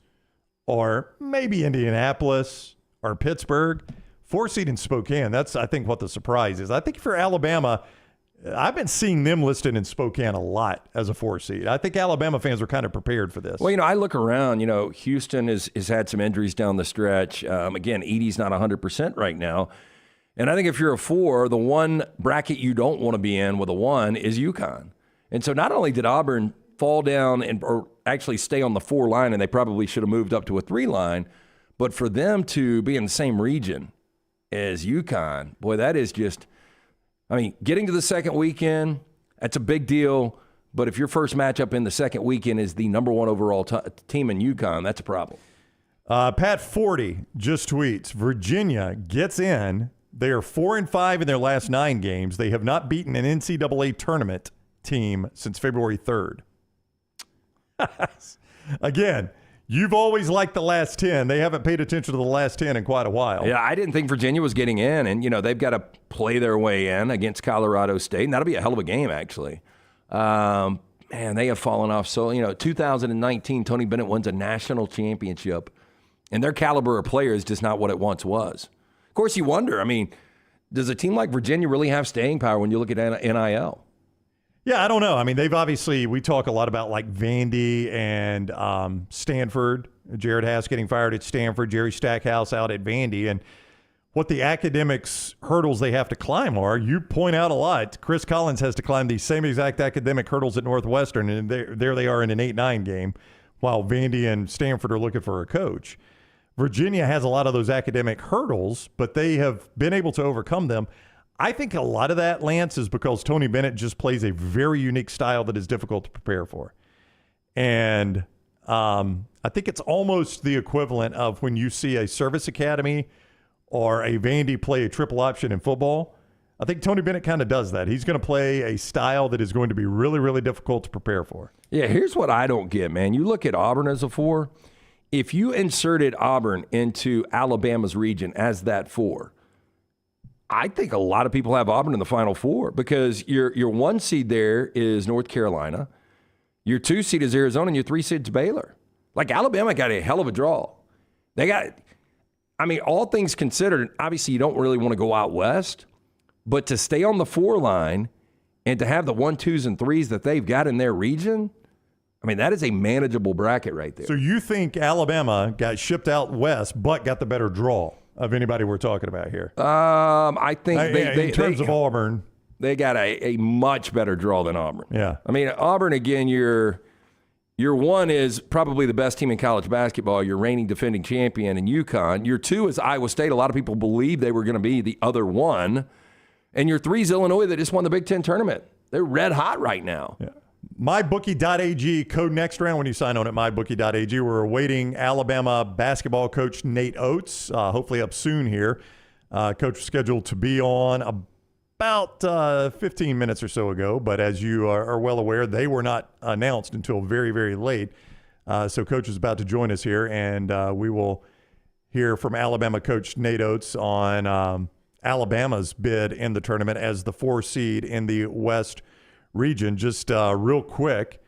or maybe Indianapolis or Pittsburgh. 4 seed in Spokane, that's, I think, what the surprise is. I think for Alabama, I've been seeing them listed in Spokane a lot as a 4 seed. I think Alabama fans are kind of prepared for this. Well, I look around, Houston has had some injuries down the stretch. Again, Edey's not 100% right now. And I think if you're a 4, the one bracket you don't want to be in with a 1 is UConn. And so not only did Auburn fall down or actually stay on the 4 line, and they probably should have moved up to a 3 line, but for them to be in the same region as UConn, boy, that is just, getting to the second weekend, that's a big deal. But if your first matchup in the second weekend is the number 1 overall team in UConn, that's a problem. Pat 40 just tweets, Virginia gets in. They are 4-5 in their last 9 games. They have not beaten an NCAA tournament team since February 3rd. Again, you've always liked the last 10. They haven't paid attention to the last 10 in quite a while. Yeah, I didn't think Virginia was getting in, and, they've got to play their way in against Colorado State, and that'll be a hell of a game, actually. Man, they have fallen off. So, 2019, Tony Bennett wins a national championship, and their caliber of player is just not what it once was. Of course, you wonder, does a team like Virginia really have staying power when you look at NIL? Yeah, I don't know. They've obviously, we talk a lot about like Vandy and Stanford. Jared Haas getting fired at Stanford, Jerry Stackhouse out at Vandy, and what the academics hurdles they have to climb are. You point out a lot. Chris Collins has to climb these same exact academic hurdles at Northwestern, and there they are in an 8-9 game, while Vandy and Stanford are looking for a coach. Virginia has a lot of those academic hurdles, but they have been able to overcome them. I think a lot of that, Lance, is because Tony Bennett just plays a very unique style that is difficult to prepare for. And I think it's almost the equivalent of when you see a service academy or a Vandy play a triple option in football. I think Tony Bennett kind of does that. He's going to play a style that is going to be really, really difficult to prepare for. Yeah, here's what I don't get, man. You look at Auburn as a 4. If you inserted Auburn into Alabama's region as that 4, I think a lot of people have Auburn in the Final Four because your 1 seed there is North Carolina, your 2 seed is Arizona, and your 3 seed is Baylor. Like, Alabama got a hell of a draw. They got, all things considered, obviously you don't really want to go out west, but to stay on the 4 line and to have the 1, 2s, and 3s that they've got in their region, that is a manageable bracket right there. So you think Alabama got shipped out west but got the better draw of anybody we're talking about here? I think in terms of Auburn, they got a much better draw than Auburn. Yeah. Auburn, again, your 1 is probably the best team in college basketball. Your reigning defending champion in UConn. Your 2 is Iowa State. A lot of people believe they were going to be the other 1. And your 3 is Illinois that just won the Big Ten tournament. They're red hot right now. Yeah. MyBookie.ag, code next round when you sign on at MyBookie.ag. We're awaiting Alabama basketball coach Nate Oats, hopefully up soon here. Coach was scheduled to be on about 15 minutes or so ago, but as you are well aware, they were not announced until very, very late. So Coach is about to join us here, and we will hear from Alabama coach Nate Oats on Alabama's bid in the tournament as the 4 seed in the West region. Just real quick,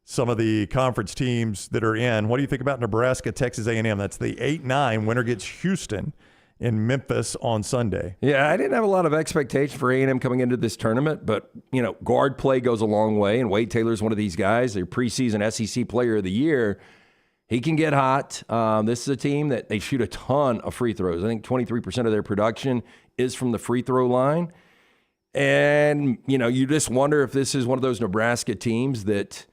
some of the conference teams that are in. What do you think about Nebraska, Texas A&M? That's the 8-9. Winner gets Houston in Memphis on Sunday. Yeah, I didn't have a lot of expectation for A&M coming into this tournament, but, guard play goes a long way, and Wade Taylor's one of these guys. Their preseason SEC Player of the Year. He can get hot. This is a team that they shoot a ton of free throws. I think 23% of their production is from the free throw line. And, you just wonder if this is one of those Nebraska teams that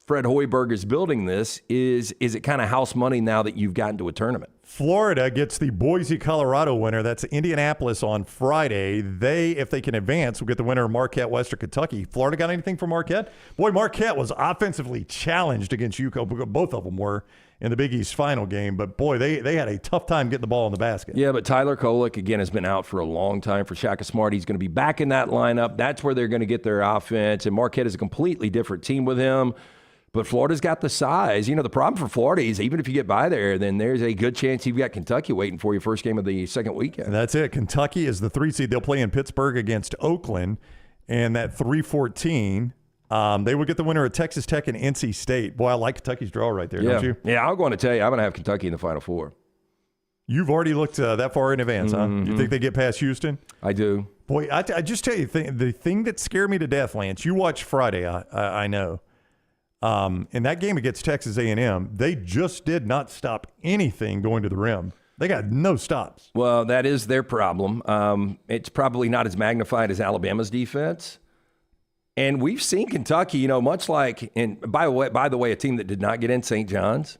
Fred Hoiberg is building this. Is it kind of house money now that you've gotten to a tournament? Florida gets the Boise, Colorado winner. That's Indianapolis on Friday. If they can advance, will get the winner of Marquette, Western Kentucky. Florida got anything for Marquette? Boy, Marquette was offensively challenged against UConn. Both of them were in the Big East final game. But, boy, they had a tough time getting the ball in the basket. Yeah, but Tyler Kolek, again, has been out for a long time for Shaka Smart. He's going to be back in that lineup. That's where they're going to get their offense. And Marquette is a completely different team with him. But Florida's got the size. The problem for Florida is even if you get by there, then there's a good chance you've got Kentucky waiting for you first game of the second weekend. And that's it. Kentucky is the 3 seed. They'll play in Pittsburgh against Oakland. And that 3-14, they would get the winner of Texas Tech and NC State. Boy, I like Kentucky's draw right there, don't you? Yeah, I'm going to tell you, I'm going to have Kentucky in the Final Four. You've already looked that far in advance, huh? You think they get past Houston? I do. Boy, I just tell you, the thing that scared me to death, Lance, you watched Friday, I know. In that game against Texas A&M, they just did not stop anything going to the rim. They got no stops. Well, that is their problem. It's probably not as magnified as Alabama's defense. And we've seen Kentucky, much like, and by the way, a team that did not get in St. John's.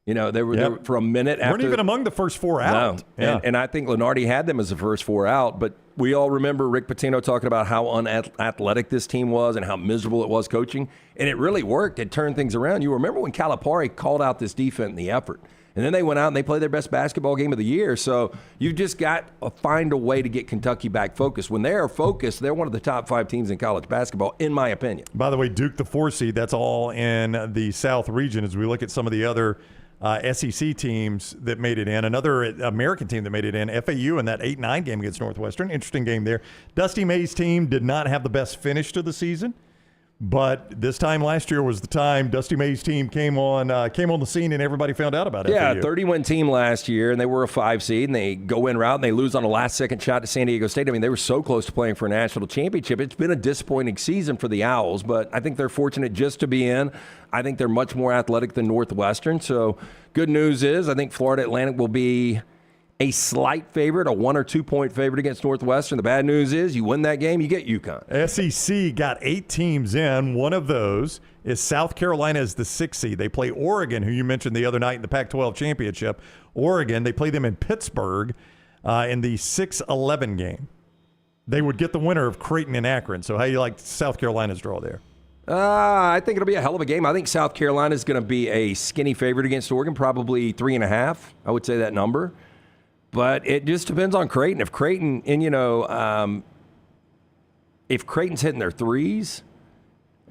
They were for a minute after. Weren't even among the first 4 out. No. Yeah. And I think Lenardi had them as the first 4 out. But we all remember Rick Pitino talking about how unathletic this team was and how miserable it was coaching. And it really worked. It turned things around. You remember when Calipari called out this defense and the effort. And then they went out and they played their best basketball game of the year. So you've just got to find a way to get Kentucky back focused. When they are focused, they're one of the top 5 teams in college basketball, in my opinion. By the way, Duke, the 4 seed, that's all in the South region as we look at some of the other SEC teams that made it in. Another American team that made it in, FAU, in that 8-9 game against Northwestern. Interesting game there. Dusty May's team did not have the best finish to the season, but this time last year was the time Dusty May's team came on the scene and everybody found out about it. Yeah, 30-win team last year, and they were a 5 seed, and they go in route, and they lose on a last-second shot to San Diego State. I mean, they were so close to playing for a national championship. It's been a disappointing season for the Owls, but I think they're fortunate just to be in. I think they're much more athletic than Northwestern. So good news is I think Florida Atlantic will be a slight favorite, a 1 or 2 point favorite against Northwestern. The bad news is you win that game, you get UConn. SEC got 8 teams in. One of those is South Carolina as the 6th seed. They play Oregon, who you mentioned the other night in the Pac-12 championship. Oregon, they play them in Pittsburgh in the 6-11 game. They would get the winner of Creighton and Akron. So how do you like South Carolina's draw there? I think it'll be a hell of a game. I think South Carolina is going to be a skinny favorite against Oregon, probably 3.5. I would say that number. But it just depends on Creighton. If Creighton, and if Creighton's hitting their threes,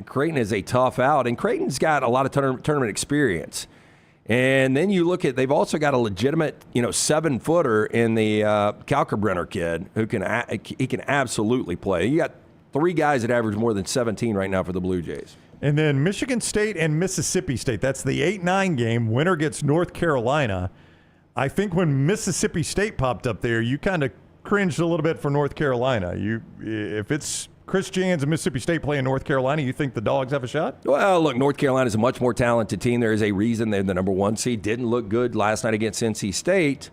Creighton is a tough out. And Creighton's got a lot of tournament experience. And then you look at, they've also got a legitimate, 7-footer in the Kalkbrenner kid who can absolutely play. You got 3 guys that average more than 17 right now for the Blue Jays. And then Michigan State and Mississippi State. That's the 8-9 game. Winner gets North Carolina. I think when Mississippi State popped up there, you kind of cringed a little bit for North Carolina. If it's Chris Jans and Mississippi State playing North Carolina, you think the Dogs have a shot? Well, look, North Carolina is a much more talented team. There is a reason they're the number 1 seed. Didn't look good last night against NC State.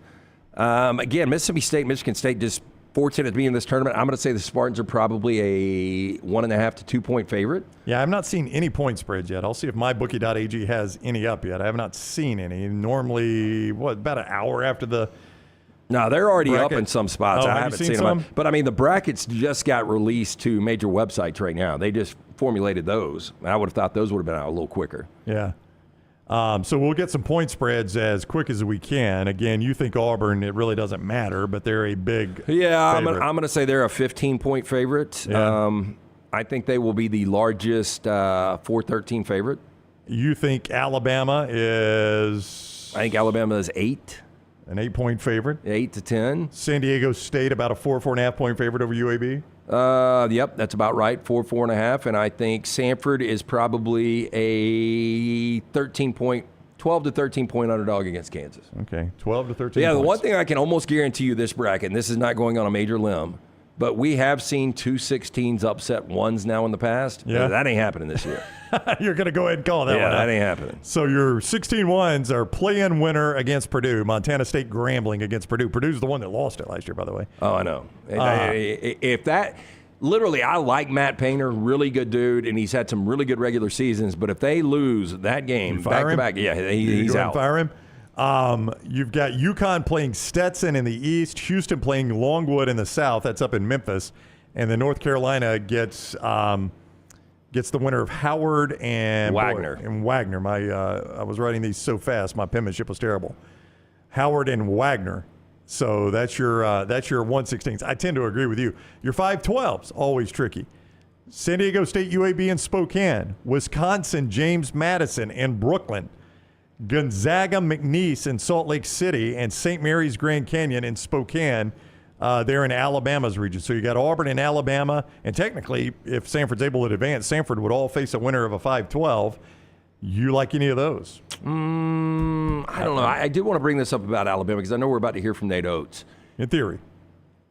Again, Mississippi State, Michigan State just fortunate to be in this tournament. I'm going to say the Spartans are probably a 1.5 to 2 point favorite. Yeah, I've not seen any point spreads yet. I'll see if MyBookie.ag has any up yet. I have not seen any. Normally, about an hour after the No, they're already bracket. Up in some spots. Oh, I haven't seen them. But, I mean, the brackets just got released to major websites right now. They just formulated those. I would have thought those would have been out a little quicker. Yeah. So we'll get some point spreads as quick as we can. Again, you think Auburn, it really doesn't matter, but they're a big I'm going to say they're a 15-point favorite. Yeah. I think they will be the largest 4-13 favorite. You think Alabama is? I think Alabama is 8. an 8-point favorite. 8 to 10. San Diego State about a 4.5 point favorite over UAB. Yep, that's about right. 4.5. And I think Sanford is probably a 12 to 13 point underdog against Kansas. Okay, 12 to 13 Yeah, points. the one thing I can almost guarantee you this bracket, and this is not going on a major limb, but we have seen 2 16s upset ones now in the past. Yeah. That ain't happening this year. You're going to go ahead and call that Yeah, one. that ain't happening. So your 16-1s are play-in winner against Purdue. Montana State Grambling against Purdue. Purdue's the one that lost it last year, by the way. Oh, I know. If that – literally, I like Matt Painter, really good dude, and he's had some really good regular seasons. But if they lose that game back-to-back, yeah, he's out. Fire him. You've got UConn playing Stetson in the East, Houston playing Longwood in the South. That's up in Memphis. And then North Carolina gets the winner of Howard and Wagner. Wagner. I was writing these so fast, my penmanship was terrible. Howard and Wagner. So that's your 1/16. I tend to agree with you. Your 5/12's always tricky. San Diego State, UAB, and Spokane. Wisconsin, James Madison, and Brooklyn. Gonzaga, McNeese in Salt Lake City, and St. Mary's Grand Canyon in Spokane. They're in Alabama's region. So you got Auburn and Alabama. And technically, if Sanford's able to advance, Sanford would all face a winner of a 5/12. You like any of those? I don't know. I did want to bring this up about Alabama because I know we're about to hear from Nate Oats. In theory.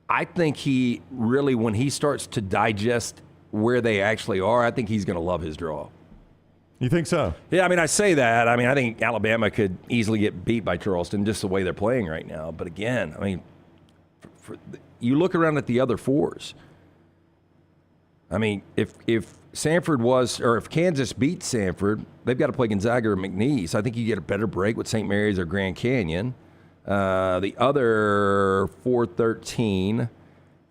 I think he really, when he starts to digest where they actually are, I think he's going to love his draw. You think so? Yeah, I mean, I say that. I mean, I think Alabama could easily get beat by Charleston just the way they're playing right now. But again, I mean, you look around at the other fours. I mean, if Sanford if Kansas beats Sanford, they've got to play Gonzaga or McNeese. I think you get a better break with St. Mary's or Grand Canyon. The other 4-13,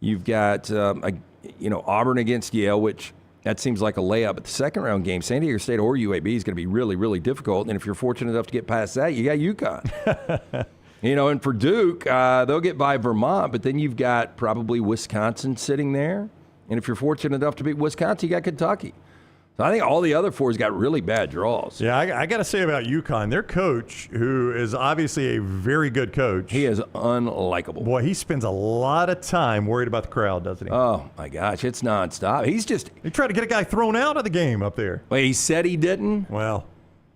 you've got Auburn against Yale, which that seems like a layup. But the second round game, San Diego State or UAB is going to be really, really difficult. And if you're fortunate enough to get past that, you got UConn. And for Duke, they'll get by Vermont, but then you've got probably Wisconsin sitting there. And if you're fortunate enough to beat Wisconsin, you got Kentucky. So I think all the other fours got really bad draws. Yeah, I got to say about UConn, their coach, who is obviously a very good coach. He is unlikable. Boy, he spends a lot of time worried about the crowd, doesn't he? Oh, my gosh, it's nonstop. He tried to get a guy thrown out of the game up there. Wait, he said he didn't? Well,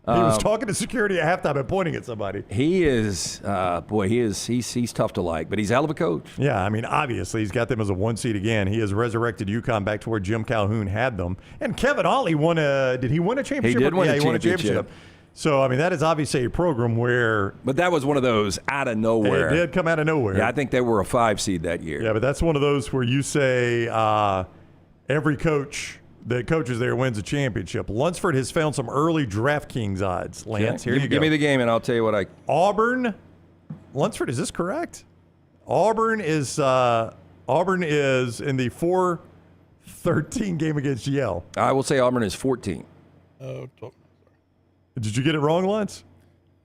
he was talking to security at halftime and pointing at somebody. He is, he's tough to like, but he's a hell of a coach. Yeah, I mean, obviously, he's got them as a 1 seed again. He has resurrected UConn back to where Jim Calhoun had them. And Kevin Ollie did he win a championship? He did win a championship. So, I mean, that is obviously a program where... But that was one of those out of nowhere. It did come out of nowhere. Yeah, I think they were a 5 seed that year. Yeah, but that's one of those where you say every coach that coaches there wins a championship. Lunsford has found some early DraftKings odds. Lance, here you go. Give me the game, and I'll tell you what Auburn. Lunsford, is this correct? Auburn is in the 4-13 game against Yale. I will say Auburn is 14. Did you get it wrong, Luntz?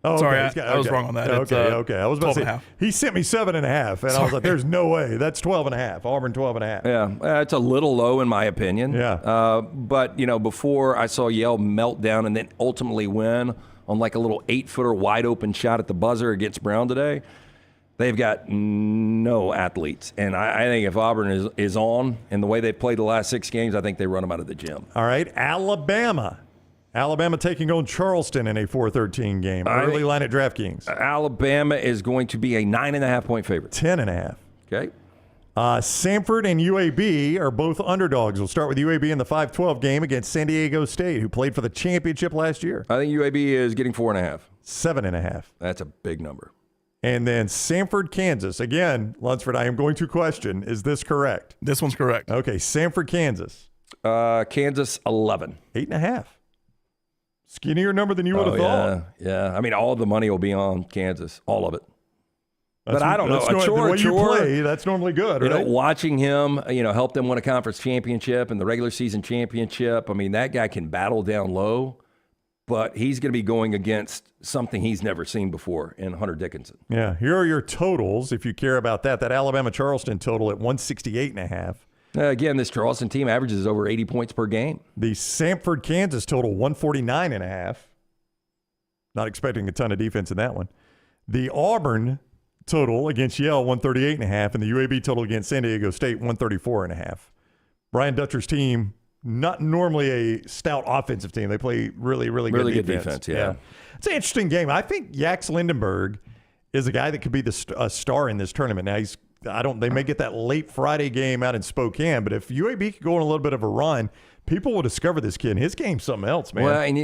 Oh, sorry, okay. I was wrong on that. Okay. I was about to say, he sent me 7.5, and I was like, there's no way. That's 12.5. Auburn 12.5. Yeah, it's a little low in my opinion. Yeah. But, before I saw Yale melt down and then ultimately win on like a little 8-footer wide open shot at the buzzer against Brown today, they've got no athletes. And I think if Auburn is on in the way they've played the last 6 games, I think they run them out of the gym. All right, Alabama taking on Charleston in a 4-13 game. Early line at DraftKings. Alabama is going to be a 9.5-point favorite. 10.5. Okay. Sanford and UAB are both underdogs. We'll start with UAB in the 5-12 game against San Diego State, who played for the championship last year. I think UAB is getting 4.5. 7.5. That's a big number. And then Sanford, Kansas. Again, Lunsford, I am going to question, is this correct? This one's correct. Okay, Sanford, Kansas. Kansas, 11. 8.5. Skinnier number than you would have thought. Yeah. I mean, all the money will be on Kansas, all of it. But I don't know. The way you play, that's normally good, right? Watching him, help them win a conference championship and the regular season championship. I mean, that guy can battle down low, but he's going to be going against something he's never seen before in Hunter Dickinson. Yeah. Here are your totals, if you care about that. That Alabama-Charleston total at 168.5. Again, this Charleston team averages over 80 points per game. The Sanford-Kansas total, 149.5. Not expecting a ton of defense in that one. The Auburn total against Yale, 138.5, and the UAB total against San Diego State, 134.5. Brian Dutcher's team, not normally a stout offensive team. They play really good defense. Yeah. It's an interesting game. I think Yax Lindenberg is a guy that could be a star in this tournament. Now, they may get that late Friday game out in Spokane, but if UAB could go on a little bit of a run, people will discover this kid. His game's something else, man. Well, and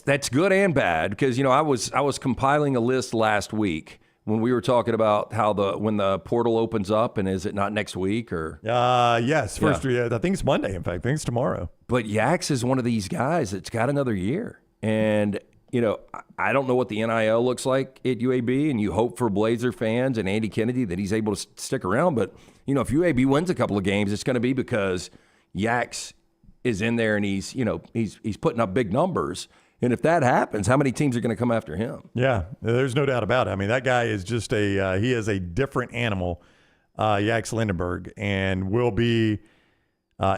that's good and bad because I was compiling a list last week when we were talking about when the portal opens up, and is it not next week or? Yes, I think it's Monday. In fact, I think it's tomorrow. But Yax is one of these guys that's got another year, and I don't know what the NIL looks like at UAB, and you hope for Blazer fans and Andy Kennedy that he's able to stick around. But if UAB wins a couple of games, it's going to be because Yax is in there and he's putting up big numbers. And if that happens, how many teams are going to come after him? Yeah, there's no doubt about it. I mean, that guy is just he is a different animal, Yax Lindenberg, and will be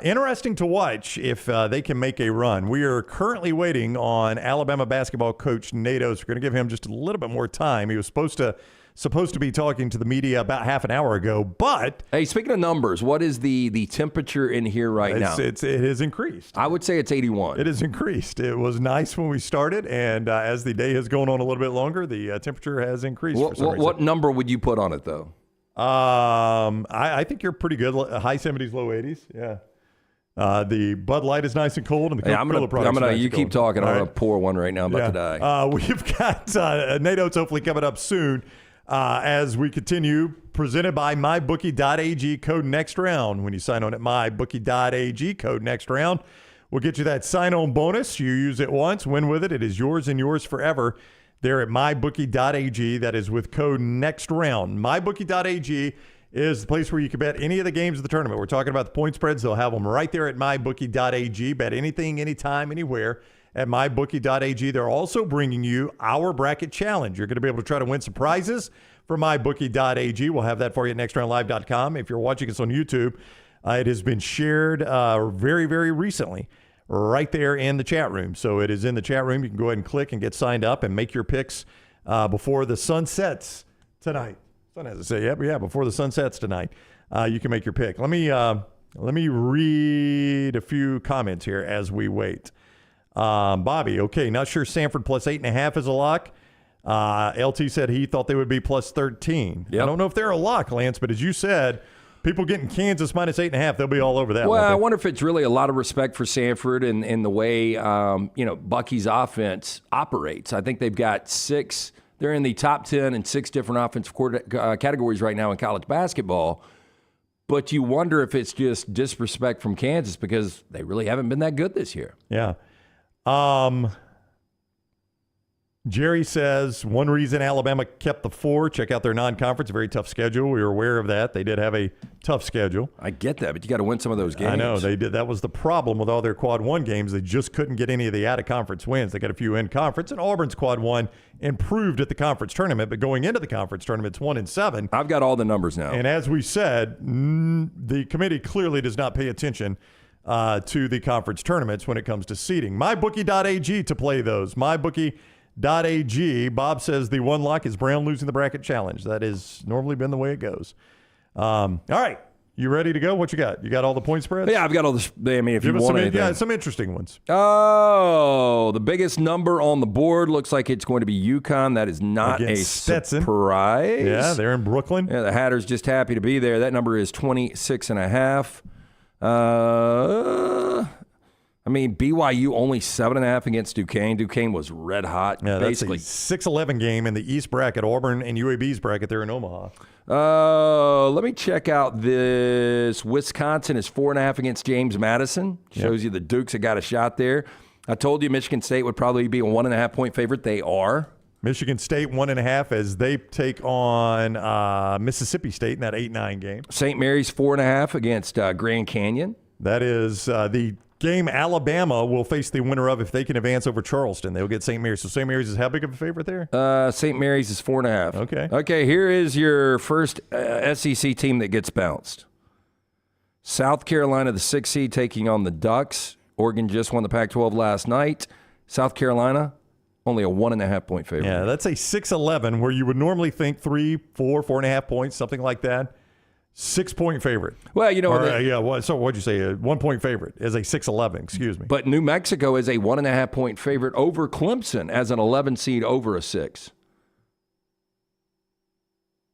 interesting to watch if they can make a run. We are currently waiting on Alabama basketball coach Nate Oats. We're going to give him just a little bit more time. He was supposed to be talking to the media about half an hour ago, but hey, speaking of numbers, what is the temperature in here right now? It has increased. I would say it's 81. It has increased. It was nice when we started, and as the day has gone on a little bit longer, the temperature has increased. What number would you put on it, though? I think you're pretty good. High 70s, low 80s. Yeah. The Bud Light is nice and cold, and the Coca-Cola products are nice you and keep cold. talking. I'm going to pour one right now. I'm about to die. We've got Nate Oats hopefully coming up soon as we continue. Presented by MyBookie.ag, code next round. When you sign on at MyBookie.ag, code next round, we'll get you that sign-on bonus. You use it once, win with it. It is yours and yours forever. There at MyBookie.ag. That is with code next round. MyBookie.ag is the place where you can bet any of the games of the tournament. We're talking about the point spreads. They'll have them right there at MyBookie.ag. Bet anything, anytime, anywhere at MyBookie.ag. They're also bringing you our bracket challenge. You're going to be able to try to win some prizes for MyBookie.ag. We'll have that for you at nextroundlive.com. If you're watching us on YouTube, it has been shared very, very recently right there in the chat room. So it is in the chat room. You can go ahead and click and get signed up and make your picks before the sun sets tonight. Sun hasn't set yet, but yeah, before the sun sets tonight, you can make your pick. Let me read a few comments here as we wait. Bobby, okay, not sure Sanford plus 8.5 is a lock. LT said he thought they would be plus 13. Yep. I don't know if they're a lock, Lance, but as you said, people getting Kansas minus 8.5, they'll be all over that. Well, I wonder if it's really a lot of respect for Sanford and the way Bucky's offense operates. I think they've got 6. They're in the top 10 in 6 different offensive categories right now in college basketball. But you wonder if it's just disrespect from Kansas because they really haven't been that good this year. Yeah. Jerry says one reason Alabama kept the 4, check out their non-conference, very tough schedule. We were aware of that. They did have a tough schedule. I get that, but you got to win some of those games. I know they did. That was the problem with all their quad 1 games. They just couldn't get any of the out-of-conference wins. They got a few in conference, and Auburn's quad 1 improved at the conference tournament, but going into the conference tournament, it's 1-7. I've got all the numbers now. And as we said, the committee clearly does not pay attention to the conference tournaments when it comes to seeding. MyBookie.ag to play those. MyBookie.ag. Bob says the one lock is Brown losing the bracket challenge. That has normally been the way it goes. All right. You ready to go? What you got? You got all the point spreads? Yeah, I've got all the. I mean, if you want anything. Yeah, some interesting ones. Oh, the biggest number on the board looks like it's going to be UConn. That is not against a Stetson. Surprise. Yeah, they're in Brooklyn. Yeah, the Hatters just happy to be there. That number is 26.5. I mean, BYU only 7.5 against Duquesne. Duquesne was red hot. Yeah, basically. That's a 6-11 game in the East bracket. Auburn and UAB's bracket, they're in Omaha. Let me check out this. Wisconsin is 4.5 against James Madison. Shows you the Dukes have got a shot there. I told you Michigan State would probably be a 1.5-point favorite. They are. Michigan State 1.5 as they take on Mississippi State in that 8-9 game. St. Mary's 4.5 against Grand Canyon. That is the game Alabama will face the winner of if they can advance over Charleston. They'll get St. Mary's. So St. Mary's is how big of a favorite there? St. Mary's is 4.5. Okay. Okay, here is your first SEC team that gets bounced. South Carolina, the 6th seed, taking on the Ducks. Oregon just won the Pac-12 last night. South Carolina Only a 1.5 point favorite. Yeah, that's a 6-11 where you would normally think 3, 4, 4.5 points, something like that. 6-point favorite. Well, you know, so what'd you say? A 1-point favorite is a 6-11. Excuse me. But New Mexico is a 1.5 point favorite over Clemson as an 11 seed over a 6.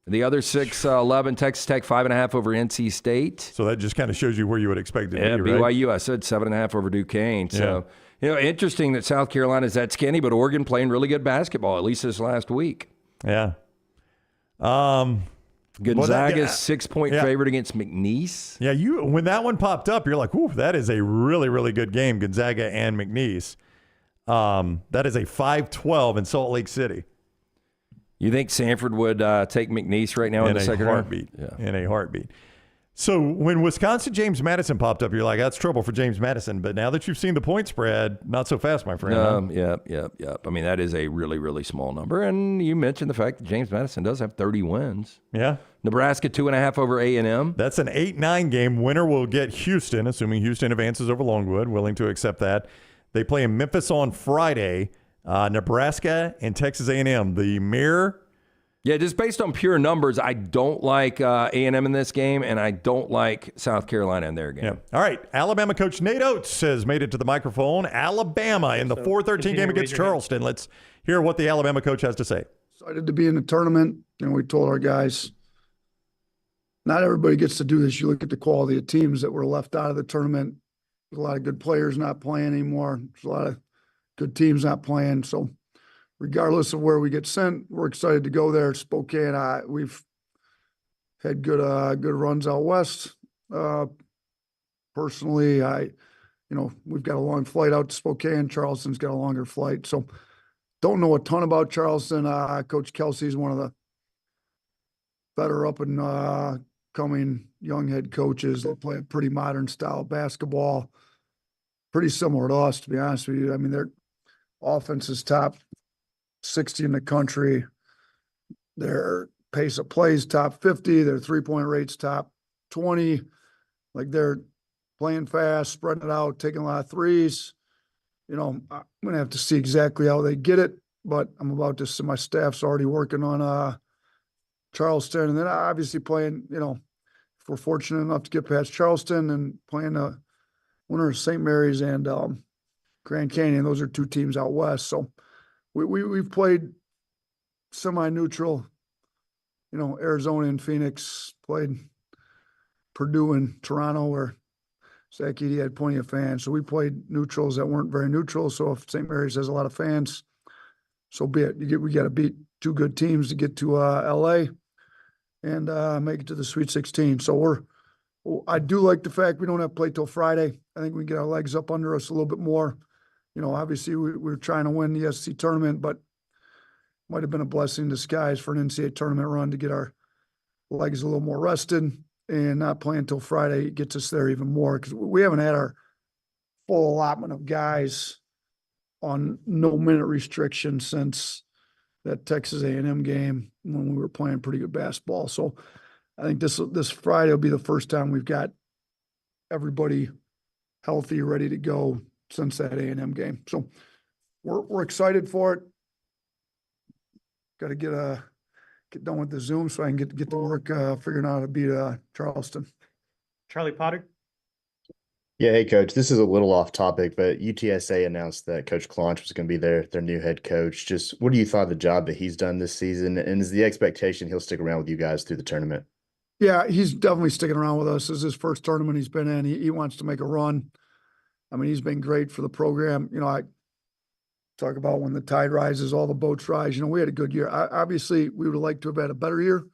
The other 6-11, Texas Tech 5.5 over NC State. So that just kind of shows you where you would expect it Yeah, to be, right? BYU, I said 7.5 over Duquesne. So, interesting that South Carolina is that skinny, but Oregon playing really good basketball, at least this last week. Yeah. Gonzaga's 6-point favorite against McNeese. Yeah, when that one popped up, you're like, ooh, that is a really, really good game, Gonzaga and McNeese. That is a 5-12 in Salt Lake City. You think Sanford would take McNeese right now in the second heartbeat? round? Yeah. In a heartbeat. So when Wisconsin James Madison popped up, you're like, that's trouble for James Madison. But now that you've seen the point spread, not so fast, my friend. Yep. I mean, that is a really, really small number. And you mentioned the fact that James Madison does have 30 wins. Yeah. Nebraska 2.5 over A&M. That's an 8-9 game. Winner will get Houston, assuming Houston advances over Longwood. Willing to accept that. They play in Memphis on Friday. Nebraska and Texas A&M. The mirror. Yeah, just based on pure numbers, I don't like A&M in this game, and I don't like South Carolina in their game. Yeah. All right. Alabama coach Nate Oats has made it to the microphone. Alabama in the 4-13 game against Charleston. Let's hear what the Alabama coach has to say. Excited to be in the tournament, and we told our guys, not everybody gets to do this. You look at the quality of teams that were left out of the tournament. There's a lot of good players not playing anymore. There's a lot of good teams not playing. So regardless of where we get sent, we're excited to go there. Spokane, we've had good runs out west. Personally, we've got a long flight out to Spokane. Charleston's got a longer flight. So don't know a ton about Charleston. Coach Kelsey's one of the better up and coming young head coaches. They play a pretty modern style of basketball, pretty similar to us, to be honest with you. I mean, their offense is top 60 in the country. Their pace of play is top 50. Their three-point rate's top 20. Like, they're playing fast, spreading it out, taking a lot of threes. I'm going to have to see exactly how they get it, but I'm about to see my staff's already working on Charleston. And then obviously playing, if we're fortunate enough to get past Charleston and playing the winner of St. Mary's and Grand Canyon. Those are two teams out west. So we've played semi-neutral, Arizona and Phoenix, played Purdue and Toronto where Zach Edey had plenty of fans. So we played neutrals that weren't very neutral. So if St. Mary's has a lot of fans, so be it. We got to beat two good teams to get to LA and make it to the Sweet 16. So I do like the fact we don't have to play till Friday. I think we can get our legs up under us a little bit more. Obviously we're trying to win the SEC tournament, but might have been a blessing in disguise for an NCAA tournament run to get our legs a little more rested, and not playing until Friday gets us there even more, because we haven't had our full allotment of guys on no minute restriction since that Texas A&M game when we were playing pretty good basketball. So I think this Friday will be the first time we've got everybody healthy, ready to go since that A&M game. So we're excited for it. Got to get done with the Zoom so I can get to work figuring out how to beat Charleston. Charlie Potter. Yeah, hey coach, this is a little off topic, but UTSA announced that Coach Clonch was going to be their new head coach. Just what do you thought of the job that he's done this season, and is the expectation he'll stick around with you guys through the tournament? Yeah, he's definitely sticking around with us. This is his first tournament he's been in. He wants to make a run. I mean, he's been great for the program. I talk about when the tide rises, all the boats rise. We had a good year. Obviously, we would have liked to have had a better year.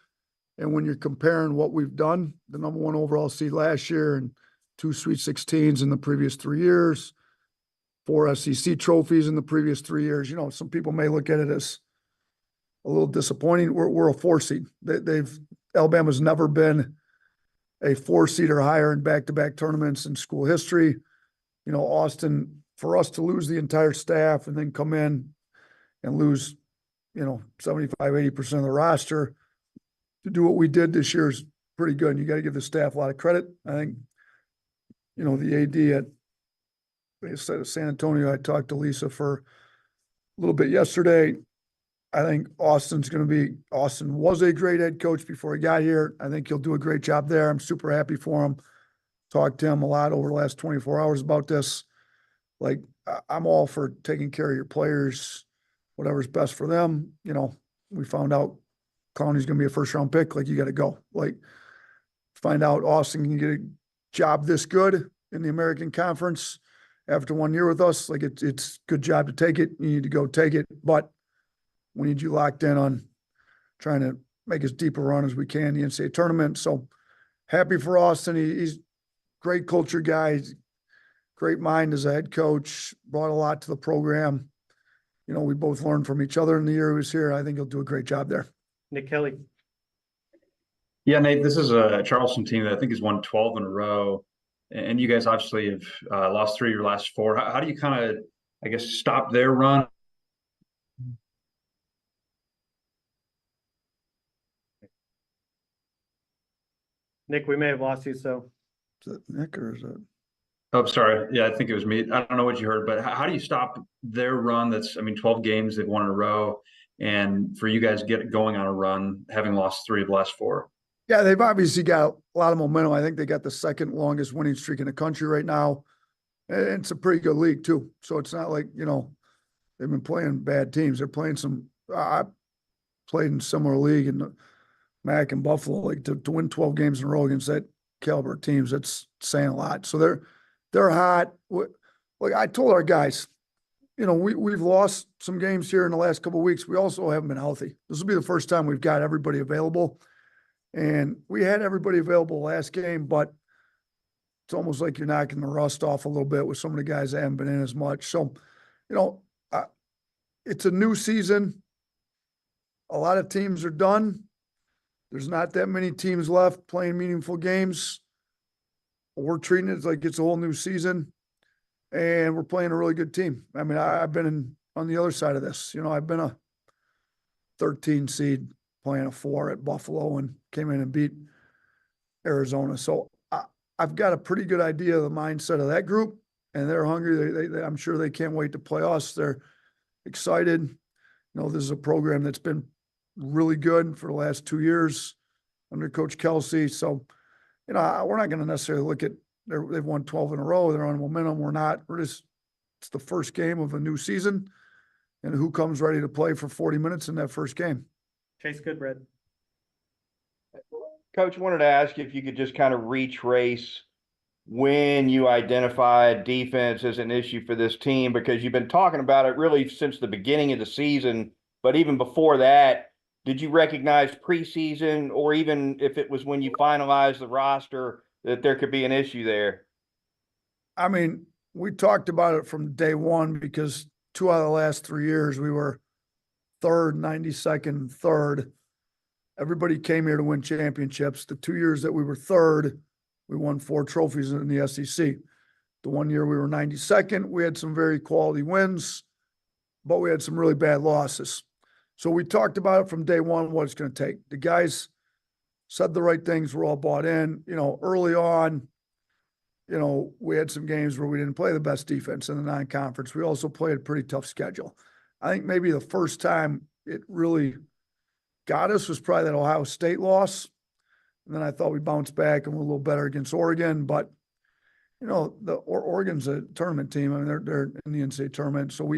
And when you're comparing what we've done, the number one overall seed last year and 2 Sweet 16s in the previous 3 years, 4 SEC trophies in the previous 3 years, some people may look at it as a little disappointing. We're a 4 seed. Alabama's never been a 4 seed or higher in back-to-back tournaments in school history. Austin, for us to lose the entire staff and then come in and lose, 75, 80% of the roster to do what we did this year is pretty good. And you got to give the staff a lot of credit. I think, the AD at San Antonio, I talked to Lisa for little bit yesterday. I think Austin was a great head coach before he got here. I think he'll do a great job there. I'm super happy for him. Talked to him a lot over the last 24 hours about this. Like, I'm all for taking care of your players, whatever's best for them. You know, we found out Clowney's going to be a first-round pick. Like, you got to go. Like, find out Austin can get a job this good in the American Conference after 1 year with us. Like, it's a good job to take it. You need to go take it. But we need you locked in on trying to make as deep a run as we can in the NCAA tournament. So happy for Austin. He's a great culture guy. He's great mind as a head coach, brought a lot to the program. You know, we both learned from each other in the year he was here. I think he'll do a great job there. Nick Kelly. Yeah, Nate, this is a Charleston team that I think has won 12 in a row. And you guys obviously have lost 3 of your last 4. How do you kind of, I guess, stop their run? Nick, we may have lost you, so. Is it Nick or is it? Oh, sorry. Yeah, I think it was me. I don't know what you heard, but how do you stop their run? That's, I mean, 12 games they've won in a row. And for you guys get going on a run, having lost 3 of the last 4. Yeah, they've obviously got a lot of momentum. I think they got the second longest winning streak in the country right now. And it's a pretty good league too. So it's not like, you know, they've been playing bad teams. They're playing some, I played in similar league in the MAC and Buffalo, like to win 12 games in a row against that caliber teams, that's saying a lot. So they're hot. Like I told our guys, you know, we've lost some games here in the last couple of weeks. We also haven't been healthy. This will be the first time we've got everybody available. And we had everybody available last game, but it's almost like you're knocking the rust off a little bit with some of the guys that haven't been in as much. So, you know, it's a new season. A lot of teams are done. There's not that many teams left playing meaningful games. We're treating it like it's a whole new season, and we're playing a really good team. I mean, I've been on the other side of this. You know, I've been a 13 seed playing a 4 at Buffalo and came in and beat Arizona. So I've got a pretty good idea of the mindset of that group, and they're hungry. I'm sure they can't wait to play us. They're excited. You know, this is a program that's been really good for the last 2 years under Coach Kelsey. So, you know, we're not going to necessarily look at they've won 12 in a row. They're on momentum. We're not. It's the first game of a new season, and who comes ready to play for 40 minutes in that first game? Chase Goodbread. Coach, wanted to ask you if you could just kind of retrace when you identified defense as an issue for this team, because you've been talking about it really since the beginning of the season. But even before that, did you recognize preseason, or even if it was when you finalized the roster, that there could be an issue there? I mean, we talked about it from day one, because 2 out of the last 3 years, we were third, 92nd, third. Everybody came here to win championships. The 2 years that we were third, we won 4 trophies in the SEC. The 1 year we were 92nd, we had some very quality wins, but we had some really bad losses. So we talked about it from day one, what it's going to take. The guys said the right things. We're all bought in. You know, early on, you know, we had some games where we didn't play the best defense in the non-conference. We also played a pretty tough schedule. I think maybe the first time it really got us was probably that Ohio State loss. And then I thought we bounced back and were a little better against Oregon. But, you know, Oregon's a tournament team. I mean, they're in the NCAA tournament. So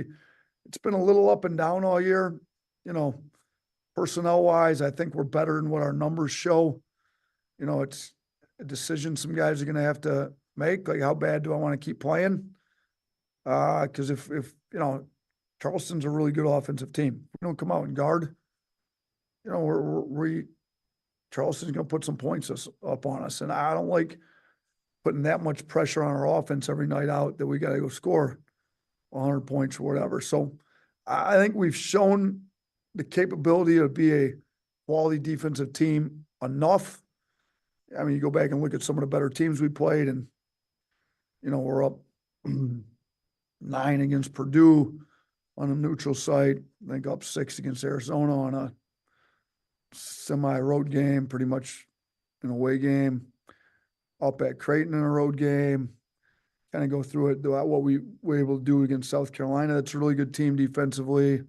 it's been a little up and down all year. You know, personnel-wise, I think we're better than what our numbers show. You know, it's a decision some guys are going to have to make, like how bad do I want to keep playing? Because if you know, Charleston's a really good offensive team. If we don't come out and guard, you know, Charleston's going to put some points up on us. And I don't like putting that much pressure on our offense every night out that we got to go score 100 points or whatever. So I think we've shown the capability to be a quality defensive team enough. I mean, you go back and look at some of the better teams we played, and, you know, we're up 9 against Purdue on a neutral site. I think up 6 against Arizona on a semi-road game, pretty much an away game. Up at Creighton in a road game. kind of go through it, what we were able to do against South Carolina. That's a really good team defensively.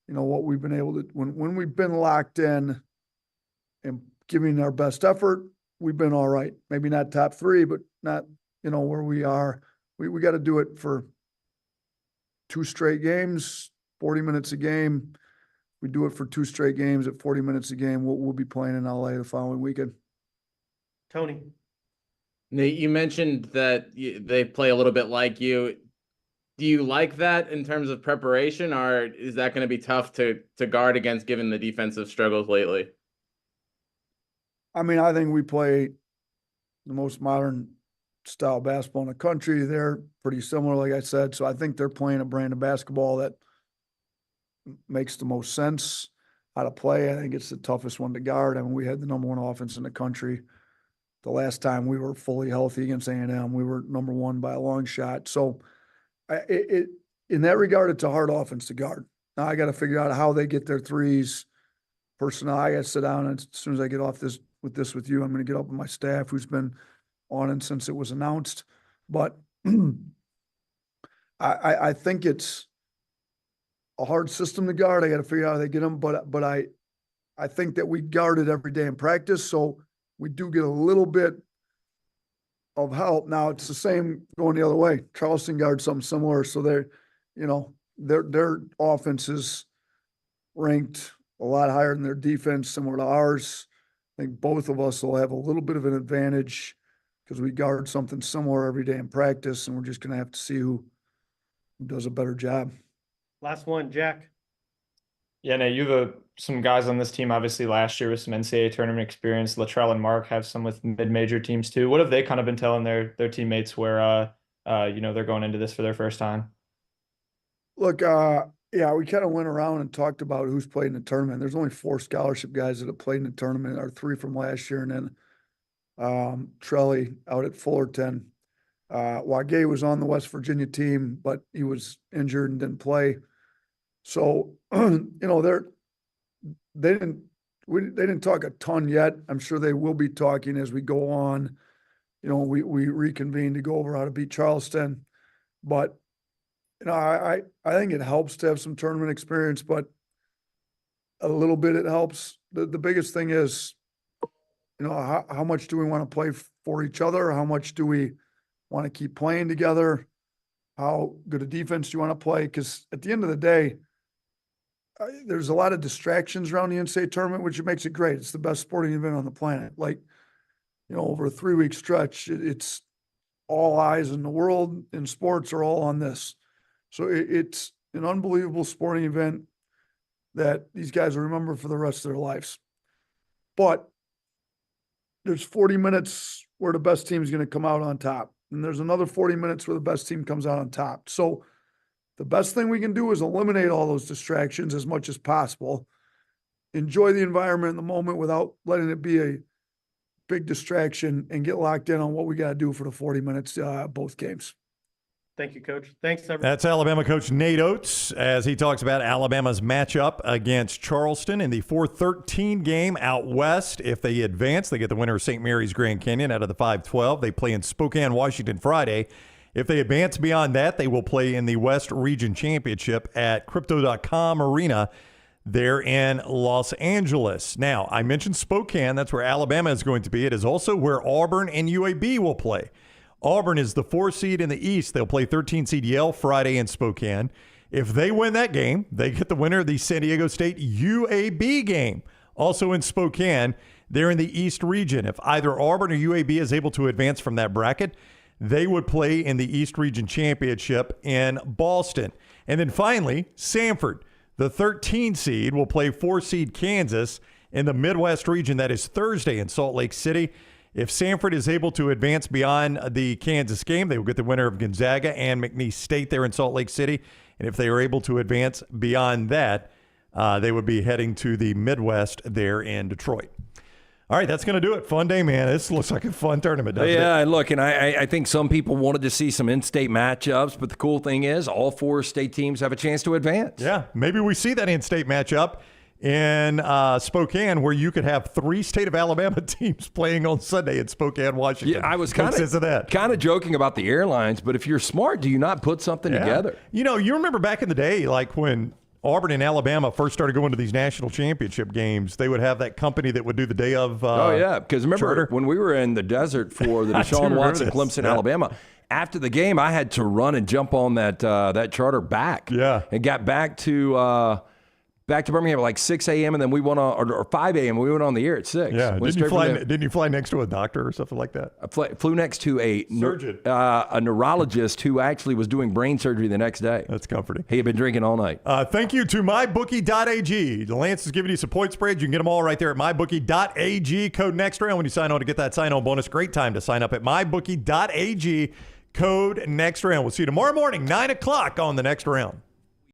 You know, what we've been able to, when we've been locked in and giving our best effort, we've been all right. Maybe not top 3, but not, you know, where we are. We got to do it for 2 straight games, 40 minutes a game. We do it for 2 straight games at 40 minutes a game. We'll be playing in LA the following weekend. Tony. Nate, you mentioned that they play a little bit like you. Do you like that in terms of preparation, or is that going to be tough to guard against given the defensive struggles lately? I mean, I think we play the most modern style basketball in the country. They're pretty similar, like I said. So I think they're playing a brand of basketball that makes the most sense how to play. I think it's the toughest one to guard. I mean, we had the number 1 offense in the country. The last time we were fully healthy against A&M, we were number 1 by a long shot. So in that regard, it's a hard offense to guard. Now I got to figure out how they get their threes. Personnel, I got to sit down, and as soon as I get off with you, I'm going to get up with my staff who's been on it since it was announced. But I think it's a hard system to guard. I got to figure out how they get them, but I think that we guard it every day in practice, so we do get a little bit of help. Now it's the same going the other way. Charleston guards something similar, so they're, you know, their offense is ranked a lot higher than their defense, similar to ours. I think both of us will have a little bit of an advantage because we guard something similar every day in practice, and we're just going to have to see who does a better job. Last one, Jack. Yeah, Nate, you have some guys on this team, obviously, last year with some NCAA tournament experience. Latrell and Mark have some with mid-major teams, too. What have they kind of been telling their teammates where, you know, they're going into this for their first time? Look, yeah, we kind of went around and talked about who's played in the tournament. There's only 4 scholarship guys that have played in the tournament, or 3 from last year, and then Trelly out at Fullerton. Wagay was on the West Virginia team, but he was injured and didn't play. So, you know, they didn't talk a ton yet. I'm sure they will be talking as we go on. You know, we reconvene to go over how to beat Charleston. But, you know, I think it helps to have some tournament experience, but a little bit it helps. The biggest thing is, you know, how much do we want to play for each other? How much do we want to keep playing together? How good a defense do you want to play? Because at the end of the day, there's a lot of distractions around the NCAA tournament, which makes it great. It's the best sporting event on the planet. Like, you know, over a 3-week stretch, it's all eyes in the world in sports are all on this. So it's an unbelievable sporting event that these guys will remember for the rest of their lives. But there's 40 minutes where the best team is going to come out on top. And there's another 40 minutes where the best team comes out on top. So the best thing we can do is eliminate all those distractions as much as possible. Enjoy the environment in the moment without letting it be a big distraction, and get locked in on what we got to do for the 40 minutes, both games. Thank you, Coach. Thanks, everyone. That's Alabama coach Nate Oats as he talks about Alabama's matchup against Charleston in the 4-13 game out west. If they advance, they get the winner of St. Mary's Grand Canyon out of the 5-12. They play in Spokane, Washington Friday. If they advance beyond that, they will play in the West Region Championship at Crypto.com Arena there in Los Angeles. Now, I mentioned Spokane. That's where Alabama is going to be. It is also where Auburn and UAB will play. Auburn is the 4 seed in the East. They'll play 13 seed Yale Friday in Spokane. If they win that game, they get the winner of the San Diego State UAB game, also in Spokane. They're in the East region. If either Auburn or UAB is able to advance from that bracket, they would play in the East Region Championship in Boston. And then finally, Sanford, the 13 seed, will play 4 seed Kansas in the Midwest region. That is Thursday in Salt Lake City. If Sanford is able to advance beyond the Kansas game, they will get the winner of Gonzaga and McNeese State there in Salt Lake City. And if they are able to advance beyond that, they would be heading to the Midwest there in Detroit. All right, that's going to do it. Fun day, man. This looks like a fun tournament, doesn't it? Yeah, look, and I think some people wanted to see some in-state matchups, but the cool thing is all 4 state teams have a chance to advance. Yeah, maybe we see that in-state matchup in Spokane, where you could have 3 state of Alabama teams playing on Sunday in Spokane, Washington. Yeah, I was kind of joking about the airlines, but if you're smart, do you not put something together? You know, you remember back in the day, like when Auburn and Alabama first started going to these national championship games, they would have that company that would do the day of because remember charter. When we were in the desert for the Deshaun Watson Clemson Alabama, after the game I had to run and jump on that charter back and got back to Birmingham at like 6 a.m. and then we went on, or 5 a.m. we went on the air at 6. Yeah, didn't you fly next to a doctor or something like that? I flew next to a surgeon, a neurologist who actually was doing brain surgery the next day. That's comforting. He had been drinking all night. Thank you to MyBookie.ag. Lance is giving you some point spreads. You can get them all right there at MyBookie.ag. Code next round when you sign on to get that sign-on bonus. Great time to sign up at MyBookie.ag. Code next round. We'll see you tomorrow morning, 9 o'clock on the next round.